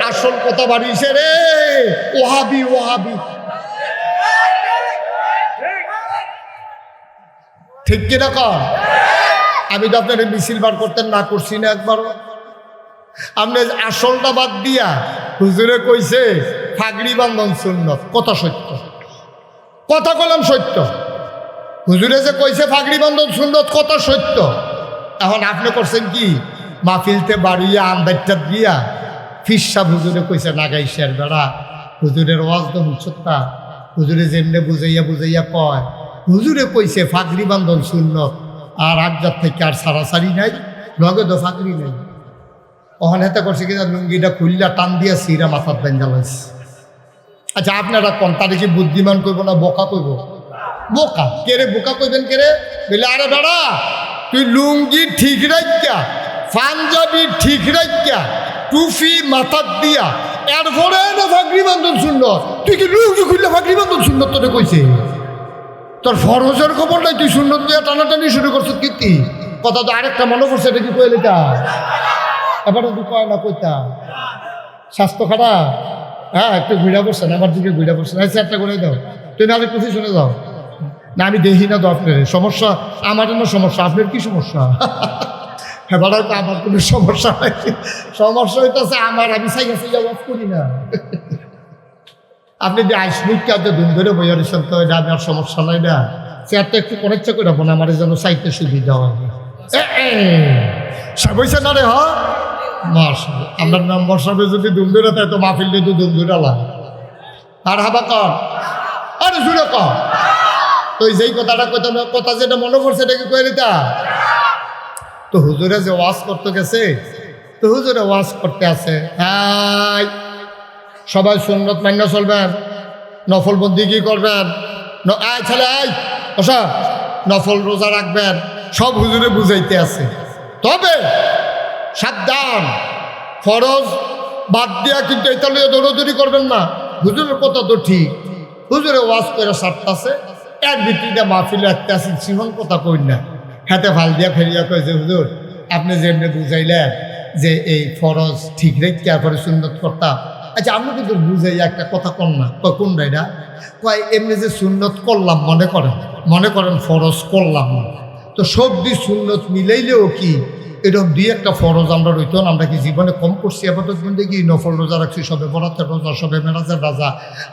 আসল কথা বাড়িয়েছে রে, ওহাবি ওহাবি। ঠিক কিনা কর? আমি তো আপনার মিছিল বার করতেন না করছি না একবারও। আপনি আসলটা বাদ দিয়া হুজুরে কইছে ফাগড়ি বান্ধন সুন্নত, কথা সত্য, কথা কলাম সত্য। হুজুরে যে কইছে ফাগড়ি বান্ধন সুন্নত, কথা সত্য। এখন আপনি করছেন কি, মাহফিলতে বাড়িয়া আন্দাজটা দিয়া ফিরসা হুজুরে কইছে নাগাইশের বেড়া, হুজুরের ওয়াজ তো মুছতা, হুজুরে যেমনে বুঝাইয়া বুঝাইয়া কয়, হুজুরে কইছে ফাগড়ি বান্ধন সুন্নত, আর আজ্জার থেকে আর সারাসারি নাই, লগে তো ফাগড়ি নাই। ওখানে হেতে করছে কি, লুঙ্গিটা খুললা টান দিয়া সিরা মাথার বেঞ্জা লাইছে। আচ্ছা আপনারা কোন তারে কি বুদ্ধিমান করবো না বোকা করবো? বোকা কেরে, বোকা কইবেন কেরে? বলে আরে বেড়া তুই লুঙ্গি ঠিক রাখা, পাঞ্জাবি ঠিক রাখা, টুফি মাথার দিয়া এরপরে না ফাগড়ি বান্ধন শূন্য, তুই কি লুঙ্গি খুললে ফাগড়ি বান্ধন শূন্য তোরে কইছে? তোর ফরজের খবর নাই, তুই শূন্য দিয়া টানাটানি শুরু করছো কীর্তি। কথা তো আরেকটা মনে করছে, এটা কি কইলে তা এবারে তুই কয় না কইতা স্বাস্থ্য খারাপ? হ্যাঁ একটু ঘুরা পড়ছেন, আমার দিকে ঘুরা পড়ছেন, একটা করে দাও, তুই না আরেকটু শুনে দাও না, আমি দেখি না তো আপনার সমস্যা, আমার জন্য সমস্যা, আপনার কি সমস্যা? হ্যাঁ বড় তো আমার কোনো সমস্যা নাই, সমস্যা হইতেছে আমার, আমি সাইয়া সাইয়া ওয়াজ করি না। আপনি যে আইসমিককে আজ দিন ধরে বইয়া রেছেন তো, এটা আমি আর সমস্যা নাই না, চেয়ারটা একটু পরিচ্ছা করে না আমার যেন চাইতে সুবিধা হয়। সে বইছে না রে, হ মাশাআল্লাহ, আপনার নম্বর সবে যদি দুম ধরে তাই তো মাহফিল দিয়ে তো দুম ধরে লাগ আর হাবা কর, আরে জুড়ে কর। তো যেই কথাটা কথা যেটা মনে পড়ছে এটাকে কয়ে দিতা। তো হুজুরে যে ওয়াজ করতে গেছে, তো হুজুরে ওয়াজ করতে আছে, হ্যাঁ সবাই সুন্নত মান্য চলবেন, নফল বন্দি কি করবেন, আয় ছেলে আয় ওসা নফল রোজা রাখবেন, সব হুজুরে বুঝাইতে আছে। তবে সাবধান, ফরজ বাদ দিয়া কিন্তু এটা লিয়ে দৌড়দৌড়ি করবেন না। হুজুরের কথা তো ঠিক, হুজুরে ওয়াজ করে সারতাছে, এক ভিত্তিতে মাহফিলে একটা আছে, সিহন কথা কই না, হাতে ভাল দিয়া ফেরিয়া কয়েছে হুজুর আপনি যেমনি বুঝাইলেন যে এই ফরজ ঠিক রেখে পরে সুন্নত করতাম। আচ্ছা আমি কিন্তু বুঝাই একটা কথা কর না, কোন এটা কয় এমনি যে সুন্নত করলাম মনে করেন ফরজ করলাম না, তো সব দিয়ে সুন্নত মিলাইলেও কি এরকম দুই একটা ফরজ আমরা রইত না? আমরা কি জীবনে কম করছি? আপাতত কিন্তু কি নফল রোজা রাখছি, সবে বরাতের রোজা, সবে মেরাজের রাজা,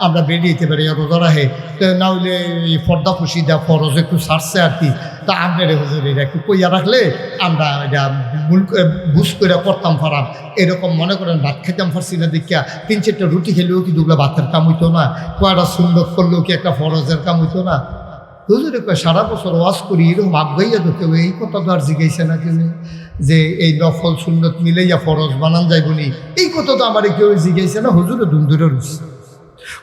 আমরা বেরিয়েতে পারি রোজা রাখে, তো না হইলে এই পর্দা খুশি দেওয়া ফরজ একটু ছাড়ছে আর কি। তা আপনার হুজুর এটা একটু কইয়া রাখলে আমরা এটা বুঝ করে করতাম পারাম। এরকম মনে করেন ভাত খেতাম পারছি না দেখিয়া 3-4টা রুটি খেলেও কি দুগুলা ভাতের কাম হইতো না? কয়টা সুন্নত করলেও কি একটা ফরজের কাম হইতো না? হুজুরে কয় সারা বছর ওয়াজ করি এরকম আগাইয়া তো কেউ এই কথা তো আর জিজ্ঞাসা না কেউ, যে এই নফল সুন্নত মিলাইয়া ফরজ বানান যাইবনি, এই কথা তো আমার কেউ জিজ্ঞাসা না। হুজুরে দুম ধরে রয়েছে,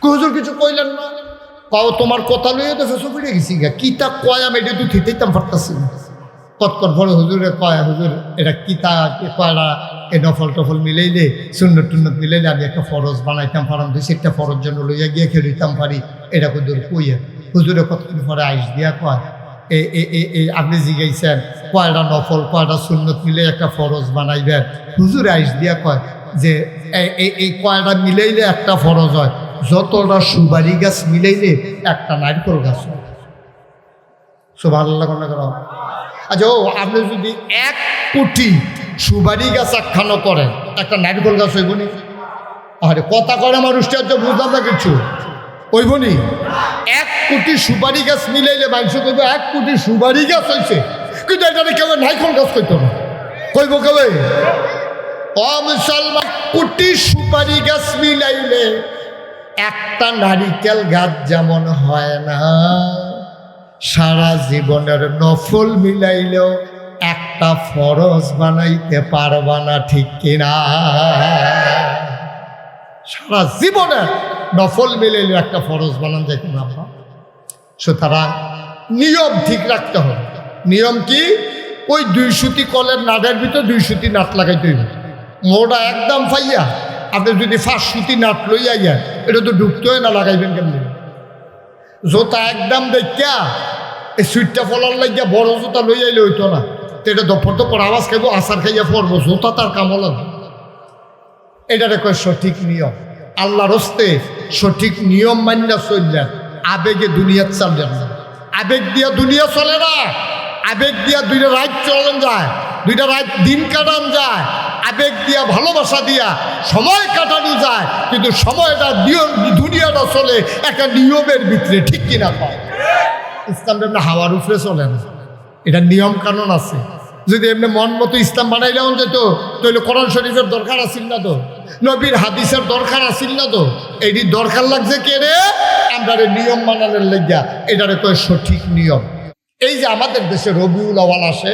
হুজুর কিছু কইলেন না, পাও তোমার কথা লইয়া তো ফেসো ফিরে গেছি গা, কি তা কয় আমি এটা তো ঠিকইতাম পারতাছি না। কতকর বড় হুজুরে কয়, হুজুর এটা কি তা কয়রা এই নফল টফল মিলাইলে সুন্নত টুন্নত মিলাইলে আমি একটা ফরজ বানাইতাম পারাম, 2-4টা ফরজ জন্য লইয়া গিয়ে খেলিতাম পারি, এটা হুজুর কইয়া। হুজুরে কতক্ষণ পরে আইস দিয়া কয় আপনি জিজ্ঞাসেন কয়টা নফল কয়টা সুন্নত মিলে একটা ফরজ বানাইবেন? হুজুরে আইস দিয়া কয় যে এই কয়টা মিলাইলে একটা ফরজ হয়, যতটা সুপারি গাছ মিলাইলে একটা নারকেল গাছ হয়। সুবহানাল্লাহ করো। আচ্ছা ও আপনি যদি 1 কোটি সুপারি গাছ একখানো করেন, একটা নারকেল গাছ হইব নি? আরে কথা করে আমার উষ্টার্য বুঝলাম না কিছু, হইব নি? 1 কোটি সুপারি গাছ মিলাইলে মানুষ কইব 1 কোটি সুপারি গাছ হয়েছে, কিন্তু এটা কেউ নারকেল গাছ কইত না, কইব কেউ ও মুসলমান কোটি সুপারি গাছ মিলাইলে একটা নারিকেল গাছ যেমন হয় না, সারা জীবনের নফল মিলাইলেও একটা ফরজ বানাইতে পারবা না, ঠিক কিনা? সারা জীবনের নফল মিলাইলেও একটা ফরজ বানান যাইতে না। সুতরাং নিয়ম ঠিক রাখতে হবে। নিয়ম কি? ওই 2 সুতি কলের নাটের ভিতর 2 সুতি নাট লাগাইতে হইবে। মোটা একদম ফাইয়া আপনি যদি 5 সুতি নাট লইয়া যান, এটা তো ঢুকতে হয় না, লাগাইবেন কেমনি? জোতা একদম দেখা এই সুইটটা ফলার লাগিয়া বড় জোতা লইয়া আইলে হইতো না, তো এটা দপর দপর আওয়াজ খাইব, আচার খাইয়া পড়বো, জোতা তার কামও লাগবে। এটারে কয় সঠিক নিয়ম। আল্লাহর হস্তে সঠিক নিয়ম মান্য চললেন, আবেগে দুনিয়া চললেন না। আবেগ দিয়া দুনিয়া চলে না। আবেগ দিয়া দুইটা রাত চলেন যায়, দুইটা রাত দিন কাটান যায়, আবেগ দিয়া ভালোবাসা দিয়া সময় কাটানো যায়, কিন্তু সময়টা দুনিয়াটা চলে একটা নিয়মের ভিতরে, ঠিক কিনা পায়? ইসলামটা এমনি হাওয়ার উপরে চলে না, এটা নিয়ম কানুন আছে। যদি এমনি মন মতো ইসলাম বানাইলেও যেত, তাহলে কোরআন শরীফের দরকার আসিল না তো, নবীর হাদিসের দরকার আসিল না তো। এইটি দরকার লাগছে কে রে? আমরা নিয়ম মানানোর লেগা, এটারে কয় সঠিক নিয়ম। এই যে আমাদের দেশে রবিউল আওয়াল আসে,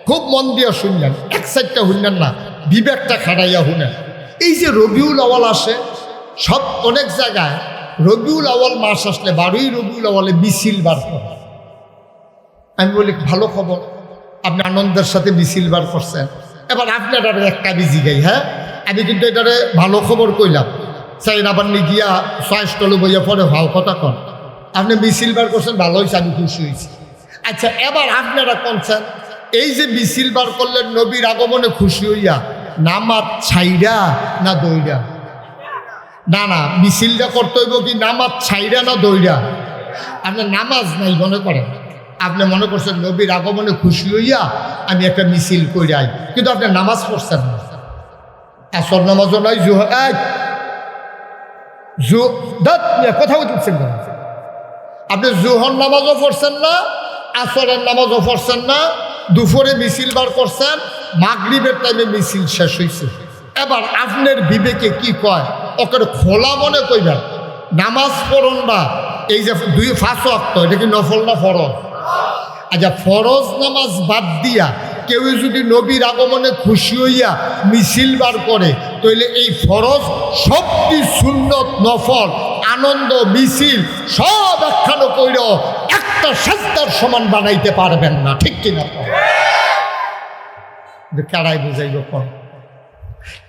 খুব মন দিয়ে শুনলেন, এক সাইডটা শুনলেন না, বিবেকটা খাটাইয়া শুনেন। এই যে রবিউল আওয়াল আসে, সব অনেক জায়গায় রবিউল আওয়াল মাস আসলে 12ই রবিউল আওয়ালে মিছিল বার করে। আমি বলি ভালো খবর, আপনি আনন্দের সাথে মিছিল বার করছেন। এবার আপনি এটারে একটা বিজি গাই, হ্যাঁ আমি কিন্তু এটারে ভালো খবর কইলাম, চাই আবার নি গিয়া চয়েসটলে বইয়া পরে ভাও কথা কন। আপনি মিছিল বার করছেন, ভালো হয়েছে, আমি খুশি হয়েছি। আচ্ছা, এবার আপনারা কোনছেন এই যে মিছিল বার করলেন নবীর আগমনে খুশি হইয়া, নামাজ ছাইরা না দইরা? না না, মিছিলটা করতে হইব কি নামাজ ছাইরা না দইরা? আপনি নামাজ নাই মনে করেন, আপনি মনে করছেন নবীর আগমনে খুশি হইয়া আমি একটা মিছিল কইরাই, কিন্তু আপনি নামাজ পড়ছেন না। আসর নামাজও নাই, কথা বলছেন না, আপনি জোহর নামাজও পড়ছেন না, আসরের নামাজও পড়ছেন না, দুপুরে মিছিল বার করছেন, মাগরিবের টাইমে মিছিল শেষ হয়েছে। এবার আপনার বিবেকে কি কয়? ওকে খোলা মনে কইবেন নামাজ পড়ুন না। এই যে 5 ওয়াক্ত, এটা কি নফল না ফরজ? আচ্ছা, ফরজ নামাজ বাদ দিয়া কেউ যদি নবীর আগমনে খুশি হইয়া মিছিল বার করে, তাইলে এই ফরজ সবটি সুন্নত নফল আনন্দ মিছিল সব একখানো কইর একটা সাজদার সমান বানাইতে পারবেন না, ঠিক কিনা? কারাই বুঝাইব?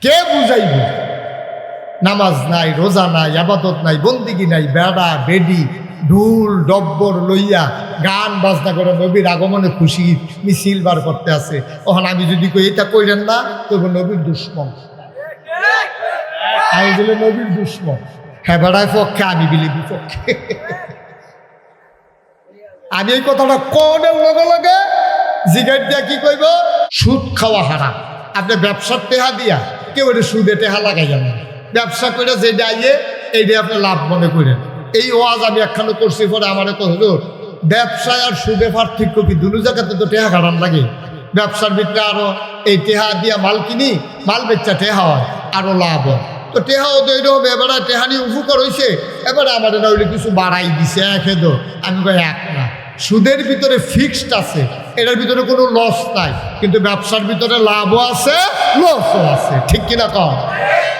কে বুঝাইব? নামাজ নাই, রোজা নাই, আবাদত নাই, বন্দিগি নাই, বেড়া বেডি ঢুল ডব্বর লইয়া গান বাজনা করে নবীর আগমনে খুশি মিছিল বার করতে আছে। ওখানে আমি যদি কই এটা কইলেন না, তবু নবীর দুশ্মন, আমি বলে নবীর দুশ্মন। হ্যাঁ বেড়ায় পক্ষে, আমি বিলি বিপক্ষে। আমি এই কথাটা কোনের লগে লগে জিগার দিয়া কি কইব? সুদ খাওয়া হারাম। আপনি ব্যবসার টেহা দিয়া কেউ এটা সুদে টেহা লাগাই যাবেন, ব্যবসা করে যে ডাইয়ে এইটা আপনি লাভ মনে করেন। এই ওয়াজ আমি একখানে করছি, পরে আমার কহিল ব্যবসায় আর সুদে পার্থক্য কি? দুটো জায়গাতে তো টেহা খারাপ লাগে। ব্যবসার ভিতরে আরো এই টেহা দিয়া মাল কিনি, মাল বেচা টেহা হয়, আরো লাভ হয়। তো টেহাও তো এইটা হবে, এবারে টেহা নিয়ে উপকার হয়েছে, এবারে আমার এটা হইলে কিছু বাড়াই দিছে, খেদো। আমি কই এক না, সুদের ভিতরে ফিক্সড আছে, এটার ভিতরে কোনো লস নাই, কিন্তু ব্যবসার ভিতরে লাভও আছে লসও আছে, ঠিক কিনা কম?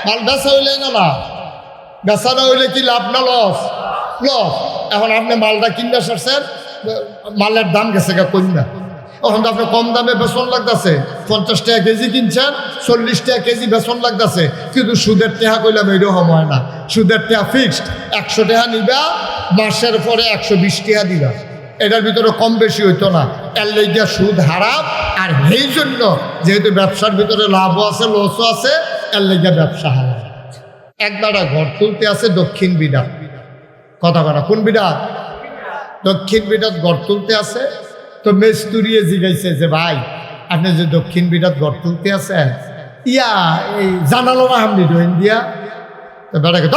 মাল বেচা হইলে না লাভ, বেচা না হইলে কি লাভ না লস? লস। এখন আপনি মালটা কিনতে সারছেন, মালের দাম গেছে গা কন্যা, এখন তো আপনি কম দামে বেতন লাগতেছে, 50 টাকা কেজি কিনছেন, 40 টাকা কেজি বেতন লাগতেছে, কিন্তু সুদের টেহা কইলাম এইরকম হয় না। সুদের টেহা ফিক্সড, 100 টাকা নিবা, মাসের পরে 120 টাকা দিবা, এটার ভিতরে কম বেশি হইতো না। এর লেগে সুদ হারাম। আর এই জন্য যেহেতু ব্যবসার ভিতরে লাভও আছে লসও আছে, এর লেগে ব্যবসা হারাম। একবার ঘর তুলতে আছে দক্ষিণ বিডা, কথা বলা কোন বিডা? দক্ষিণ বিডাত ঘর তুলতে আছে। তো মেস্তুরিয়ে জিগাইছে যে ভাই আপনি যে দক্ষিণ বিডাত ঘর তুলতে আছেন, ইয়া এই জানালো না আপনি দহিন দিয়া? তো বেড়াকে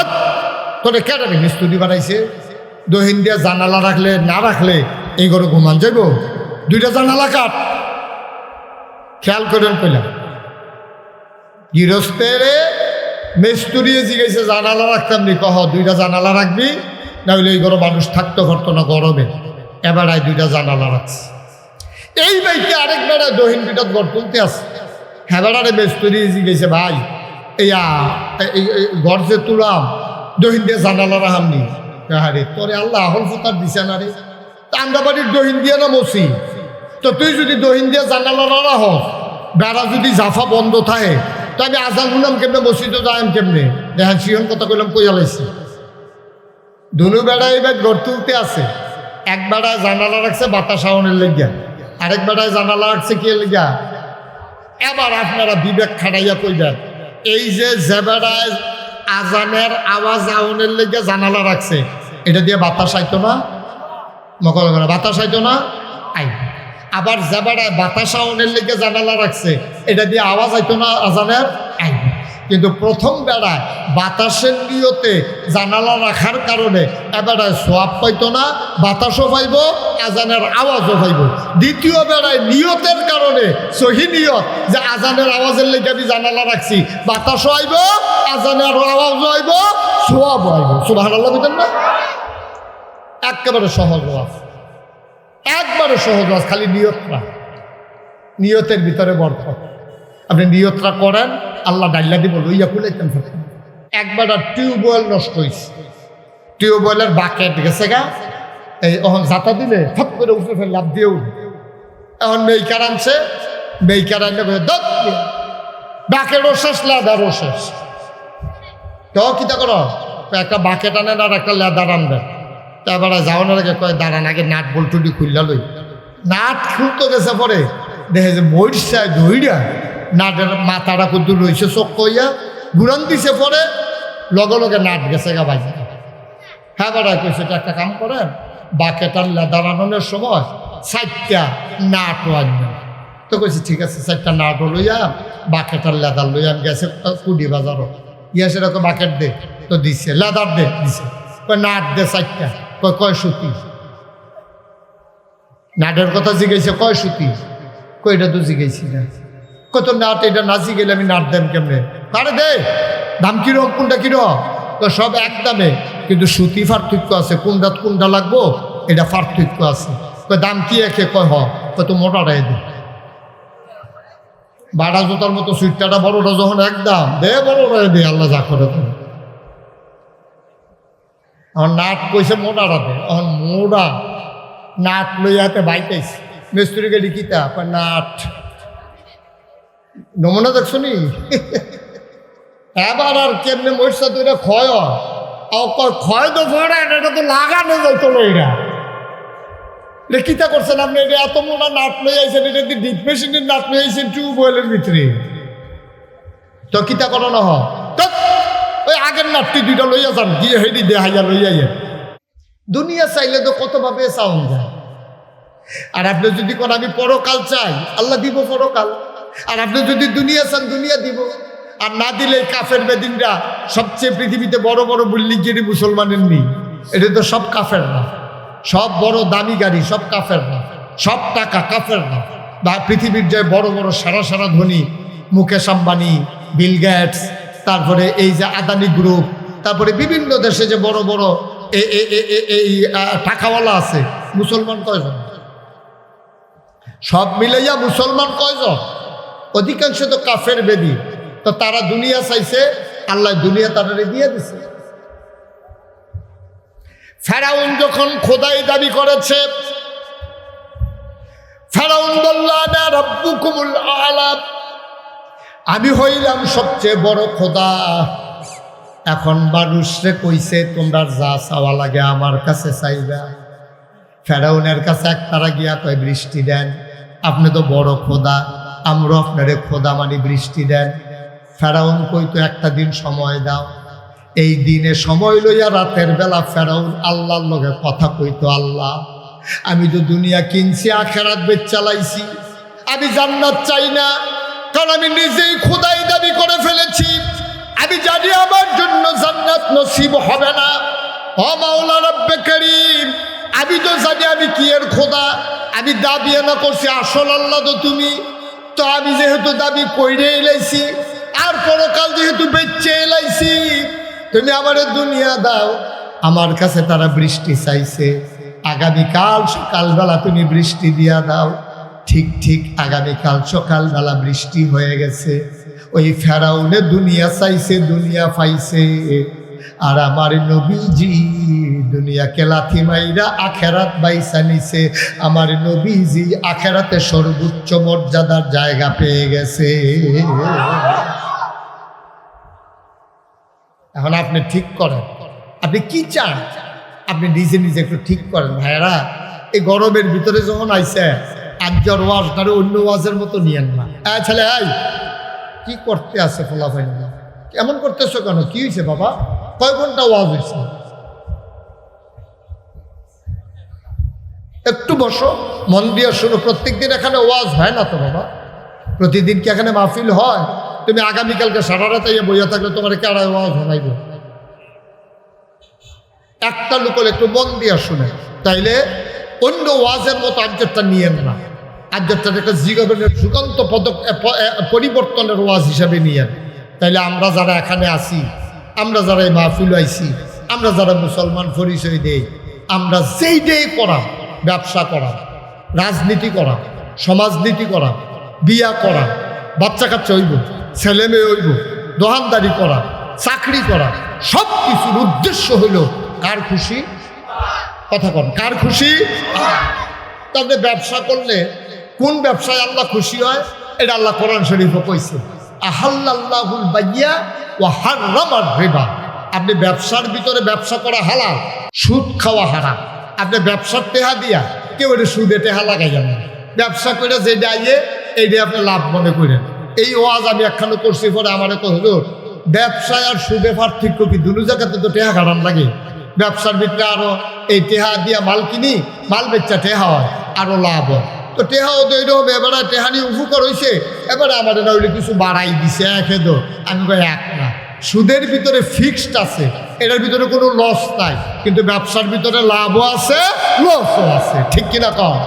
তোরে কেটে মিস্তুরি বানাইছে, দহিন দিয়া জানালা রাখলে না রাখলে এই ঘরে ঘুমান যাইব, 2টা জানালা কাট। খেয়াল করেন কইলাম, গৃহস্থের মেস্তুরিয়ে জিগাইছে জানালা রাখতাম নি? কহ 2টা জানালা রাখবি, না হইলে এই ঘরে মানুষ থাকতে পারতো না গরমে। এবারায় 2টা জানালা রাখছে। এই বাইকে আরেক বেড়ায় দহিন বিটাত ঘর তুলতে আসছে, হ্যাঁ বেড়ারে মেস্তুরিয়ে জিগাইছে ভাই এইয়া ঘর যে তুলাম দহিন দিয়ে জানালা রাখামনি? আরে তোরে আল্লাহ আহল ফতার দিছে না রে, আমরা বাড়ির দহিন দিয়ে না মসি, তো তুই যদি দহিন দিয়ে জানালা না রাখ, বেড়া যদি জাফা বন্ধ থাকে, তো আমি আজান শুনাম কেমনে, মসজিদে যাইম কেমনে? দেখেন সিহন কথা কইলাম কইয়া লাইছি। দুনু বেড়া এবার ঘর তুলতে আছে, এক বেড়ায় জানালা রাখছে বাতাস আওয়ানের লেগিয়া, আরেক বেড়ায় জানালা রাখছে কি লেগিয়া? এবার আপনারা বিবেক খাটাইয়া কইবেন এই যে জেবেরায় আজানের আওয়াজ আউনের লেগে জানালা রাখছে, এটা দিয়ে বাতাস আইতো না, মকল করে বাতাস আইতো না, আই। আবার জেবেরায় বাতাস আউনের লেগে জানালা রাখছে, এটা দিয়ে আওয়াজ আইতো না আজানের, আই। কিন্তু প্রথম বেড়ায় বাতাসের নিয়তে জানালা রাখার কারণে এবারে সোয়াব পাইতো না, বাতাসও পাইব, আজানের আওয়াজও পাইব। দ্বিতীয় বেড়ায় নিয়তের কারণে সহি নিয়ত যে আজানের আওয়াজের লেগে আমি জানালা রাখছি, বাতাসও আইব, আজানের আওয়াজও আইব, সোয়াবও আইব। সুবহানাল্লাহ বুঝলেন না? একেবারে সহজ ওয়াজ, একবারে সহজ ওয়াজ, খালি নিয়তটা, নিয়তের ভিতরে বরকত। আপনি নিয়তটা করেন, আল্লাহ ডাইলা দিব লইয়া খুলাইতেন। একবার টিউবওয়েল নষ্ট হয়েছে, টিউবওয়েলের বাকেট গেছে গা, এই এখন জাতা দিলে ফট করে উঠে ফেলে লাভ দিয়ে উঠে। এখন মেইকার আনছে, মেইকার আনলে বাকেটও শেষ, লেদারও শেষ। তো কিতা করো, একটা বাকেট আনেন আর একটা লেদার আনবেন। তারপরে যাওয়ানোর আগে কয় দাঁড়ান আগে নাট বল্টুটি খুললা লই। নাট খুলতে গেছে পরে দেখে যে মরিচায় ধইরা নাটের মাথাটা কুদ্দুর রয়েছে, চোখ কইয়া ঘুরান দিছে, পরে লগে লগে নাট গেছে গা বাজে। হ্যাঁ বেড়া কইছে একটা কাম করেন, বাকেটার লেদার আনানোর সময় 4টা নাটও আনবেন। তো কইছে ঠিক আছে, 4টা নাটও লইয়া বাকেটার লেদার লইয়া গেছে কুডি বাজারও, ইয়া সেরকম বাকেট দে, তো দিছে, লেদার দে দিছে, কয় নাট দে 4টা, কয় সুতি। নাটের কথা জিজ্ঞাসা, কয় সুতি, কয়টা তো জিজ্ঞাসি না, কত নাট, এটা নাচি গেলে আমি নাট দেন কেমনে, আরে দে দাম কিরম, কোনটা কিরম, তো সব এক দামে, কিন্তু সুতি পার্থক্য আছে, কোনটা লাগবো এটা পার্থক্য আছে। দাম কি একে, কয় কত মোটাটাই দে, বাড়া জোতার মতো সুইটটা বড়টা যখন এক দাম দে, বড়টাই দে, আল্লাহ যা করে দেবে। এখন নাট কইছে মোটাটা দে, এখন মোড়া নাট লইয়াতে বাইকাইছে, মিস্ত্রি গাড়ি কিতা, নাট নমুনা দেখছো নি? এবার আর কেমনে মরিচা তো এটা ক্ষয় ক্ষয় তো পড়ে, এটা তো লাগানো যাইতো না। এটা কিতা করছেন আপনি, এটা এত মোটা নাট লই আইছেন, এটা দিয়ে ডিপ মেশিনের নাট লই আইছেন টিউবওয়েলের ভিতরে, তো কিতা করানো হয়, ওই আগের নাটটি 2টা লইয়া যান, গিয়ে হেডি দেহাইয়া লইয়া। দুনিয়া চাইলে তো কতভাবে চাউন যায়। আর আপনি যদি কোন আমি পরকাল চাই, আল্লাহ দিব পরকাল। আর আপনি যদি দুনিয়া চান, দুনিয়া দিব। আর না দিলে কাফের বেদিনরা সবচেয়ে পৃথিবীতে বড় বড় বিল্ডিং যেটি মুসলমানের নেই, এটা তো সব কাফের না, সব বড় দামি গাড়ি সব কাফের না, সব টাকা কাফের না। বা পৃথিবীর যে বড় বড় সারা ধনী, মুকেশ আম্বানি, বিল গেটস, তারপরে এই যে আদানি গ্রুপ, তারপরে বিভিন্ন দেশে যে বড় বড় এই টাকাওয়ালা আছে, মুসলমান কয়জন? সব মিলাইয়া মুসলমান কয়জন? অধিকাংশ তো কাফের বেদি। তো তারা দুনিয়া চাইছে, আল্লাহ দুনিয়া তারা দিয়ে দিছে। ফেরাউন যখন খোদাই দাবি করেছে, ফেরাউন বলল আনা রাব্বুকুমুল আ'লা, আমি হইলাম সবচেয়ে বড় খোদা। এখন মানুষরে কইছে তোমরা যা চাওয়া লাগে আমার কাছে চাইবা। ফেরাউনের কাছে একতারা গিয়া কয় বৃষ্টি দেন, আপনি তো বড় খোদা, আমরা আপনারে খোদা মানি, বৃষ্টি দেন। ফেরাউন কইতো একটা দিন সময় দাও। এই দিনে সময় লইয়া রাতের বেলা ফেরাউন আল্লাহর লগে কথা কইতো, আল্লাহ আমি তো দুনিয়া কিনছি, আখেরাত বেচালাইছি, আমি জান্নাত চাই না, কারণ আমি নিজেই খোদাই দাবি করে ফেলেছি। আমি জানি আমার জন্য জান্নাত নসিব হবে না। ও মাওলা রব্বে করিম, আমি তো জানি আমি কি এর খোদা, আমি দাবি না করছি আসল আল্লাহ তো তুমি। তো আমি যেহেতু দাবি কইরে এলাইছি, আর পরকাল যেহেতু বেচে এলাইছি, তুমি আমার দুনিয়া দাও। আমার কাছে তারা বৃষ্টি চাইছে, আগামীকাল সকালবেলা তুমি বৃষ্টি দিয়া দাও। ঠিক আগামীকাল সকালবেলা বৃষ্টি হয়ে গেছে। ওই ফেরাউনে দুনিয়া চাইছে, দুনিয়া পাইছে। আর আমার নবীজি দুনিয়াকে লাথি মাইরা আখেরাত বাইসা নিছে। আমার নবীজি আখেরাতে সর্বোচ্চ মর্যাদার জায়গা পেয়ে গেছে। এখন আপনি ঠিক করেন, আপনি কি চান, আপনি নিজে নিজে একটু ঠিক করেন। ভাইয়েরা, এই গরমের ভিতরে যখন আইসে, আজকের ওয়াজ অন্য ওয়াজের মতো নিয়েন না। ছেলে কি করতে আছে ফলাফল? এমন করতেছো কেন? কি হয়েছে বাবা? কয় ঘন্টা ওয়াজ হয়েছে? একটু বসো, মন দিয়ে শোনো। প্রত্যেকদিন এখানে ওয়াজ হয় না তো বাবা? প্রতিদিন কি এখানে মাহফিল হয়? তুমি আগামীকালকে সারা রাতে বইয়া থাকলে তোমার কেড়ায় ওয়াজ হনাইব? একটা লোক একটু মন দিয়ে শুনে, তাইলে অন্য ওয়াজের মতো আজ্ঞাটা নিয়েন না। আজ্ঞাটা একটা জীবনের যুগান্ত পরিবর্তনের ওয়াজ হিসাবে নিয়েন। তাইলে আমরা যারা এখানে আছি, আমরা যারা এই মাহফিল আইছি, আমরা যারা মুসলমান পরিচয় দেই, আমরা যেই ডেই করা, ব্যবসা করা, রাজনীতি করা, সমাজনীতি করা, বিয়া করা, বাচ্চা কাচ্চা হইব, ছেলে মেয়ে হইব, দোকানদারি করা, চাকরি করা, সব কিছুর উদ্দেশ্য হইল কার খুশি? কথা কন, কার খুশি? তাহলে ব্যবসা করলে কোন ব্যবসায় আল্লাহ খুশি হয়? এটা আল্লাহ কোরআন শরীফে কইছে, আহাল্লাল্লাহুল বাইয়া ওয়া হাররামার রিবা। আপনি ব্যবসার ভিতরে ব্যবসা করা হালাল, সুদ খাওয়া হারাম। আপনি ব্যবসার টেহা দিয়া কেউ এটা সুদে টেহা লাগাইয়া না। ব্যবসা করে যেটা আইয়ে এইটা আপনি লাভ মনে করেন। এই ওয়াজ আমি একখানে করছি, পরে আমার তো হলো ব্যবসায় আর সুদে পার্থক্য কি? দুটো জায়গাতে তো টেহা খারাপ লাগে। ব্যবসার ভিতরে আরো এই টেহা দিয়া মাল কিনি, মাল বেচা টেহা হয়, আরো লাভ হয়। তো টেহাও তৈরি হবে। এবারে টেহা নিয়ে উপকার হয়েছে, এবারে আমার না হইলে কিছু বাড়াই দিছে, একে দো। আমি কই এক না, সুদের ভিতরে ফিক্সড আছে, এটার ভিতরে কোনো লস নাই। কিন্তু ব্যবসার ভিতরে লাভও আছে, লসও আছে। ঠিক কিনা কম?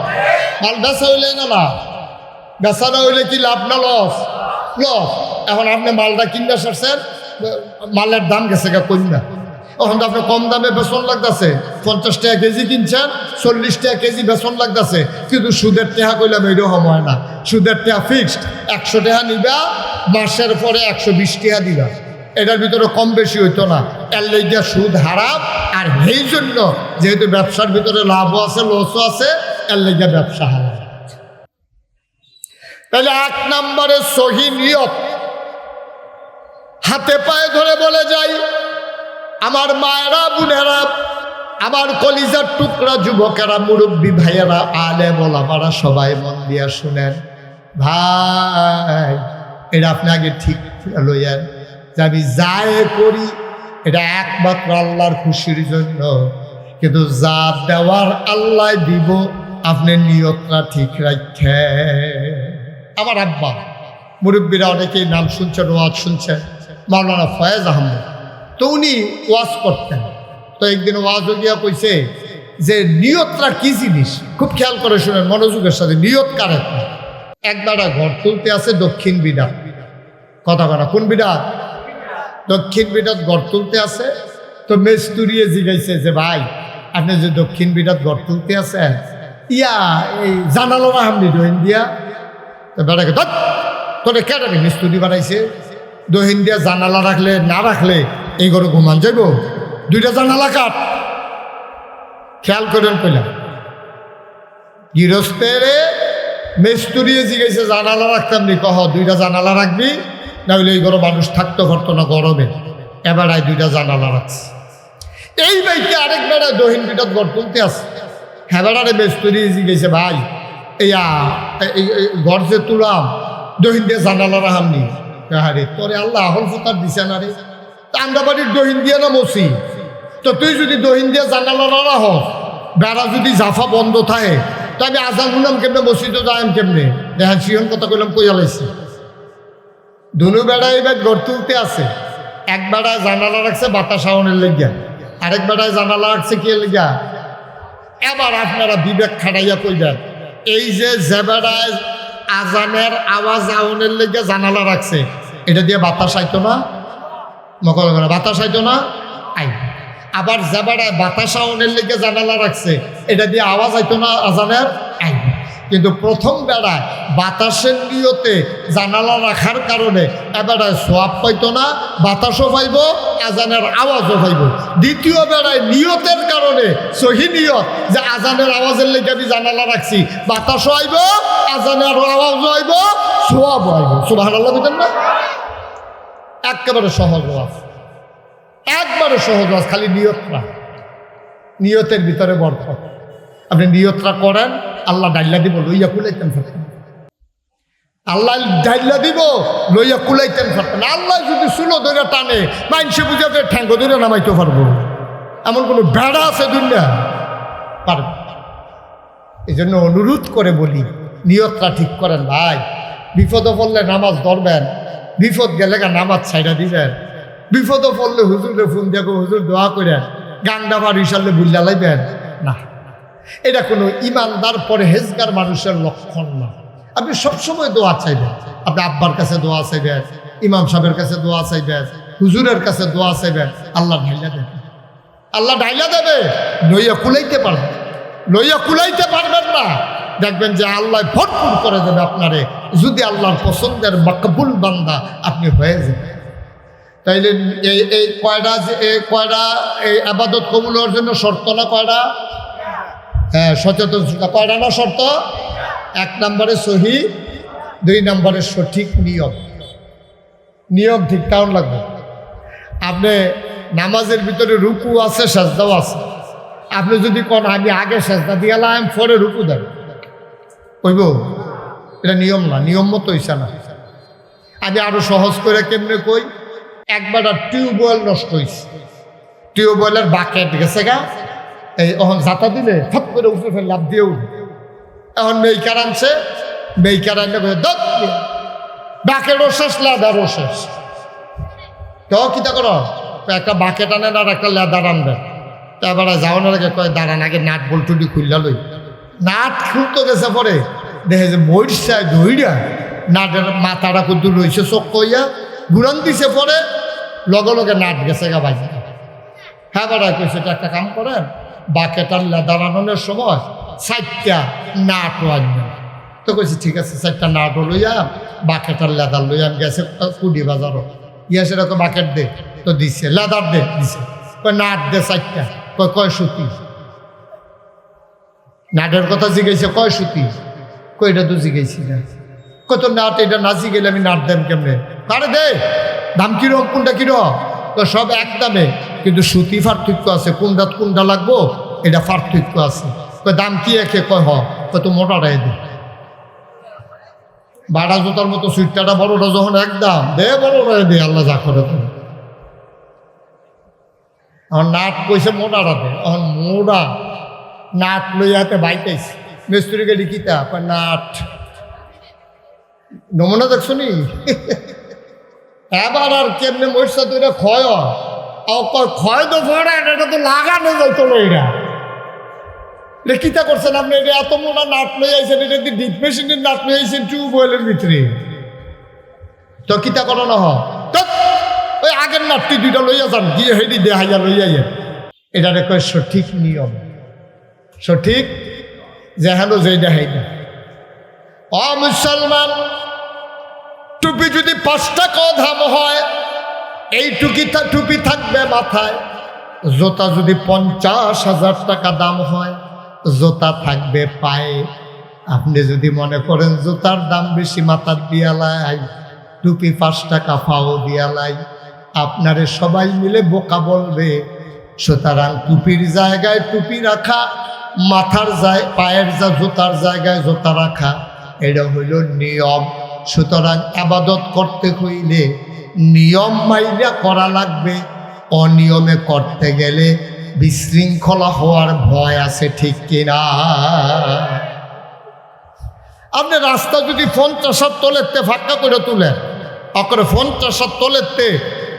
মাল বেচা হইলে না লাভ, বেচা না হইলে কি লাভ না লস? লস। এখন আপনি মালটা কিনতে সারছেন, মালের দাম গেছে গা কন্যা, এখন তো আপনি কম দামে বেতন লাগতেছে। 50 টাকা কেজি কিনছেন, 40 টাকা কেজি বেতন লাগতেছে। কিন্তু সুদের টেহা কইলাম এইটাও হয় না। সুদের টেহা ফিক্সড, 100 টাকা নিবা, মাসের পরে 120 টাকা দিবা। এটার ভিতরে কম বেশি হইতো না। এর লেগে সুদ হারাম। আর এই জন্য যেহেতু ব্যবসার ভিতরে লাভও আছে, লসও আছে, এর লেগে ব্যবসা হারাম। তাহলে 1 নম্বরে সহি নিয়ত। হাতে পায়ে ধরে বলে যাই, আমার মায়েরা, বোনেরা, আমার কলিজার টুকরা যুবকেরা, মুরব্বী ভাইয়েরা, আলেম ওলামারা, সবাই মন দিয়া শুনেন। ভাই, এটা আপনি আগে ঠিক লইয়েন যে আমি যাই করি এটা একমাত্র আল্লাহর খুশির জন্য। কিন্তু যা দেওয়ার আল্লাহ দিব, আপনি নিয়তটা ঠিক রাখেন। আমার আব্বা, মুরব্বীরা অনেকেই নাম শুনছেন, ওয়াজ শুনছেন, মাওলানা ফয়েজ আহমদ। তো উনি ওয়াজ করতেন। তো একদিন ওয়াজ গিয়া কইছে যে নিয়তটা কি জিনিস, খুব খেয়াল করে শুনেন মনোযোগের সাথে। নিয়ত কারে? একবার ঘর তুলতে আছে দক্ষিণ বিডা, কথা বলা, কোন বিডা? দক্ষিণ বিডাত ঘর তুলতে আছে। তো মেস্তুরিয়ে জিগাইছে যে ভাই, আপনি যে দক্ষিণ বিডাত ঘর তুলতে আছেন, ইয়া এই জানালো না আপনি দহিন দিয়া? তো বেড়াকে তোরে কেটে মিস্তুরি বানাইছে, দহিন দিয়া জানালা রাখলে না রাখলে এই ঘরে ঘুমান যাইব, 2টা জানালা কাট। খেয়াল করেন কইলাম, গৃহস্থের মেস্তুরিয়ে জিগাইছে জানালা রাখতাম নি? কহ 2টা জানালা রাখবি, না হইলে এই ঘরে মানুষ থাকতে পারতো না গরমে। এবারায় 2টা জানালা রাখছে। এই বাইকে আরেক বেড়ায় দহিন বিটাত ঘর তুলতে আসে। হ্যাঁ, বেড়ারে মেস্তুরিয়ে জিগাইছে ভাই, এই ঘর যে তুলাম দহিন দিয়ে জানালা রাখামনি। আরে তোরে আল্লাহ আহল ফতার দিছে না রে, আমরা বাড়ির দহিন দিয়ে না মসি। তো তুই যদি দহিন দিয়ে জানালা না রাখ, বেড়া যদি জাফা বন্ধ থাকে, তো আমি আজান শুনাম কেমনে, মসজিদে যাইম কেমনে? দেখেন সিহন কথা কইলাম, কইয়া লাইছে। দুনু বেড়ায় এবার ঘর তুলতে আছে। এক বেড়ায় জানালা রাখছে বাতাস আওয়ানের লেগিয়া, আরেক বেড়ায় জানালা রাখছে কি লেগিয়া? এবার আপনারা বিবেক খাটাইয়া কইবেন, এই যে বেড়ায় আজানের আওয়াজ আওয়ানের লেগে জানালা রাখছে, এটা দিয়ে বাতাস আইতো না? মকল করে বাতাস আইতো না? আই। আবার যে বেড়ায় বাতাস আওয়ানের লেগে জানালা রাখছে, এটা দিয়ে আওয়াজ আইতো না আজানের? আই। কিন্তু প্রথম বেড়ায় বাতাসের নিয়তে জানালা রাখার কারণে এবেড়ায় সোয়াব পাইতো না, বাতাসও পাইব, আজানের আওয়াজও পাইব। দ্বিতীয় বেড়ায় নিয়তের কারণে সহি নিয়ত, যে আজানের আওয়াজের লেগে আমি জানালা রাখছি, বাতাসও আইব, আজানের আওয়াজও আইব, সোয়াবও আইব। সুবহানাল্লাহ বুঝলেন না? একেবারে সহজ ওয়াজ, একবারে সহজ ওয়াজ, খালি নিয়তটা, নিয়তের ভিতরে বরকত। আপনি নিয়তটা করেন, আল্লাহ ডাইলা দিব, লইয়া খুলাইতেন। আল্লাহ ডাইলা দিব লইয়া কুলাইতেন পারতেন। আল্লাহ যদি চুলো ধরে টানে মাইনসে বুঝাতে ঠ্যাঙ্গ ধরে নামাইতে পারবো? এমন কোনো বেড়া আছে দুনিয়া? পারবে। এই জন্য অনুরোধ করে বলি, নিয়তটা ঠিক করেন ভাই। বিপদে পড়লে নামাজ ধরবেন, বিপদ গেলে নামাজ ছাইড়া দিবেন। বিপদে পড়লে হুজুরে ফোন দেখো, হুজুর দোয়া করেন, গাংডা বাড়ি সারলে বুল্লা লাইবেন না। এটা কোনো ইমানদার পরহেজগার মানুষের লক্ষণ না। আপনি সবসময় দোয়া চাইবেন, আপনি আব্বার কাছে দোয়া চাইবেন, ইমাম সাহেবের কাছে দোয়া চাইবেন, হুজুরের কাছে দোয়া চাইবেন, আল্লাহ ঢাইলা দেবে। আল্লাহ ঢাইলা দেবে, লইয়া কুলাইতে পারবেন। লইয়া কুলাইতে পারবেন না, দেখবেন যে আল্লাহ ভরপুর করে দেবে আপনারে, যদি আল্লাহর পছন্দের মাকবুল বান্দা আপনি হয়ে যাবেন। তাইলে এই কয়টা এই আবাদত কবুল হওয়ার জন্য শর্ত না কয়টা? হ্যাঁ, সচেতনতা। কয়টা না শর্ত? 1 নম্বরে সহি, 2 নম্বরে সঠিক নিয়ম। নিয়ম ঠিক কেমন লাগবে? আপনি নামাজের ভিতরে রুকু আছে, সেজদাও আছে। আপনি যদি কোন আমি আগে সেজদা দিয়ালাম পরে রুকু দেন, কইব? এটা নিয়ম না, নিয়ম মতো হইছে না। আমি আরো সহজ করে কেমনে কই, একবার টিউবওয়েল নষ্ট হয়েছে, টিউবওয়েলের বাকেট গেছে গা, এই এখন জাতা দিলে ফট করে উঠে ফেলে লাভ দিয়ে উঠে। এখন মেইকার আনছে, মেইকার আনলে বাকেটও শেষ, লেদারও শেষ। তো কিতা করো, একটা বাকেট আনেন আর একটা লেদার আনবেন। তারপরে যাওয়ানোর আগে কয় দাঁড়ান, আগে নাট বল্টুটি খুললা লই। নাট খুলতে গেছে পরে দেখে যে মরিচায় ধইরা নাটের মাথাটা কিন্তু রয়েছে চোখ কইয়া ঘুরান দিছে, পরে লগে লগে নাট গেছে গা বাজি। হ্যাঁ বেড়া কইছে, একটা কাম করেন, বাকেট আর লেদার আনানোর সময় 4টা নাটও আনবেন। তো কইছে ঠিক আছে, 4টা নাটও লইয়া বাকেট আর লেদার লইয়া গেছে কুডি বাজারও। ইয়া সেরকম বাকেট দে, তো দিছে, লেদার দে দিছে, কয় নাট দে 4টা, কয় সুতি। নাটের কথা জিজ্ঞাসা, কয় সুতি, কই এটা তো জিজ্ঞাসি না। কত নাট, এটা না জিগেলে আমি নাট দেন কেমনে? আরে দে, দাম কিরকম, কোনটা কিরকম? সব এক দামে, কিন্তু সুতি পার্থক্য আছে, কোনটা লাগবো এটা পার্থক্য আছে। দাম কি একে? কয় কত মোটাটাই দে। বাড়া জোতার মতো সুইটটা বড়টা যখন একদম দে, বড়টাই দে, আল্লাহ যা করে। আমার নাট কইছে মোটাটা দে, এখন মোটা নাট লইয়াতে বাইতেছি। মিস্ত্রিকে লিখিতা নাট নমুনা দেখছো নি? এবার আর কেমনে মরিচা তো এটা ক্ষয় ক্ষয় তো পড়ে, এটা তো লাগানো যাইতো না। এটা কিতা করছেন আপনি? এটা এত মোটা নাট লই আইছেন, এটা কি ডিপ মেশিনের নাট লই আইছেন টিউবওয়েলের ভিতরে? তো কিতা করানো হয়, ওই আগের নাটটি 2টা লইয়া যান, গিয়ে হেঁটে দেখাইয়া লইয়া যান। এটারে কয় সঠিক নিয়ম, সঠিক যেহানো যেই দেখাই না। মুসলমান, টুপি যদি 5 টাকা দাম হয়, এই টুপি থাকবে মাথায়। জোতা যদি 50,000 টাকা দাম হয়, জোতা থাকবে পায়ে। আপনি যদি মনে করেন জুতার দাম বেশি, মাথার দিয়ালাই, টুপি 5 টাকা পাও দিয়ালাই, আপনারে সবাই মিলে বোকা বলবে। সুতরাং টুপির জায়গায় টুপি রাখা, মাথার পায়ের জুতার জায়গায় জুতা রাখা, এটা হইল নিয়ম। সুতরাং আবাদত করতে হইলে নিয়ম মাইনা করা লাগবে। অনিয়মে করতে গেলে বিশৃঙ্খলা হওয়ার ভয় আছে, ঠিক কিনা? আপনি রাস্তা যদি 50 তলেতে ফাঁকা করে তুলেন, অকরে 50 তলেতে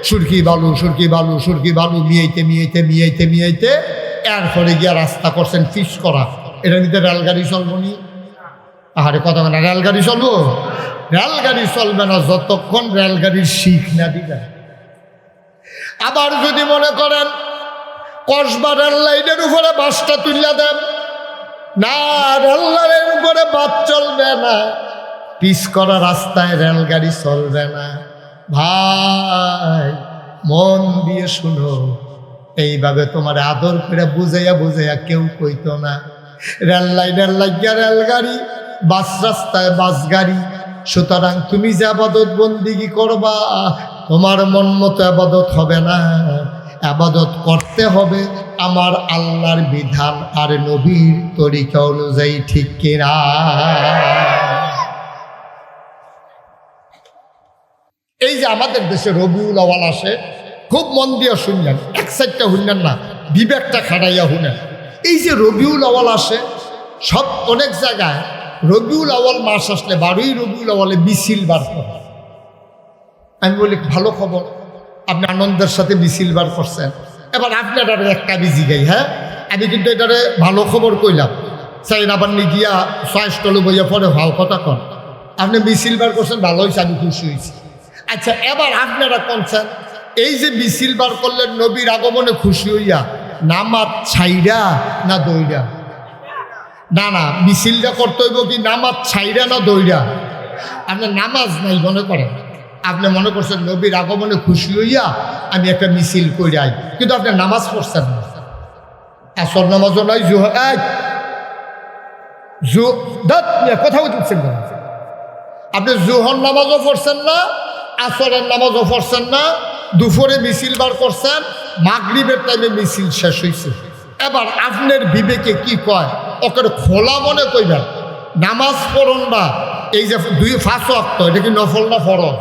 সুরকি বালু সুরকি বালু সুরকি বালু মিয়াইতে এরপরে গিয়া রাস্তা করছেন ফিস করা, এটা নিতে রেলগাড়ি চলবো নি? আহারে কথা না, রেলগাড়ি চলবো? রেলগাড়ি চলবে না যতক্ষণ রেলগাড়ির শিখ না দিবেন। আবার যদি মনে করেন কসবা রেল লাইনের উপরে বাসটা তুলিয়া দেন, না, রেল লাইনের উপরে বাস চলবে না, পিস করা রাস্তায় রেলগাড়ি চলবে না। ভাই মন দিয়ে শুনো, এইভাবে তোমার আদর করে বুঝাইয়া কেউ কইতো না। রেল লাইনের লাগিয়া রেলগাড়ি, বাস রাস্তায় বাস গাড়ি। সুতরাং তুমি যে আবাদত বন্দিগি করবা, তোমার মন মতো আবাদত হবে না। আবাদত করতে হবে আমার আল্লাহর বিধান আর নবীর তরিকা অনুযায়ী, ঠিক কিনা? এই যে আমাদের দেশে রবিউল আওয়াল আসে, খুব মন দিয়ে শুনলেন, এক সাইডটা শুনলেন না, বিবেকটা খাটাইয়া শুনেন। এই যে রবিউল আওয়াল আসে, সব অনেক জায়গায় রবিউল আওয়াল মাস আসলে 12ই রবিউল আওয়ালে মিছিল বার করে। আমি বলি ভালো খবর, আপনি আনন্দের সাথে মিছিল বার করছেন। এবার আপনার আর একটা বিজি গাই, হ্যাঁ আমি কিন্তু এটারে ভালো খবর কইলাম, চাই আবার নি গিয়া চয়েসটলে বইয়া পরে ভাও কথা কন। আপনি মিছিল বার করছেন, ভালো হয়েছে, আমি খুশি হয়েছি। আচ্ছা এবার আপনারা কোনছেন, এই যে মিছিল বার করলেন নবীর আগমনে খুশি হইয়া, নামাজ ছাইরা না দইরা? না না, মিছিলটা করতে হইব কি নামাজ ছাইরা না দইরা? আপনার নামাজ নাই মনে করেন, আপনি মনে করছেন নবীর আগমনে খুশি হইয়া আমি একটা মিছিল কইরাই, কিন্তু আপনি নামাজ পড়ছেন না। আসর নামাজও নাই, কথা বলছেন না, আপনি জোহর নামাজও পড়ছেন না, আসরের নামাজও পড়ছেন না, দুপুরে মিছিল বার করছেন, মাগরিবের টাইমে মিছিল শেষ হয়েছে। এবার আপনার বিবেকে কি কয়, ওকে খোলা মনে কইবেন নামাজ পড়ুন না। এই যে 5 ওয়াক্ত, এটা কি নফল না ফরজ?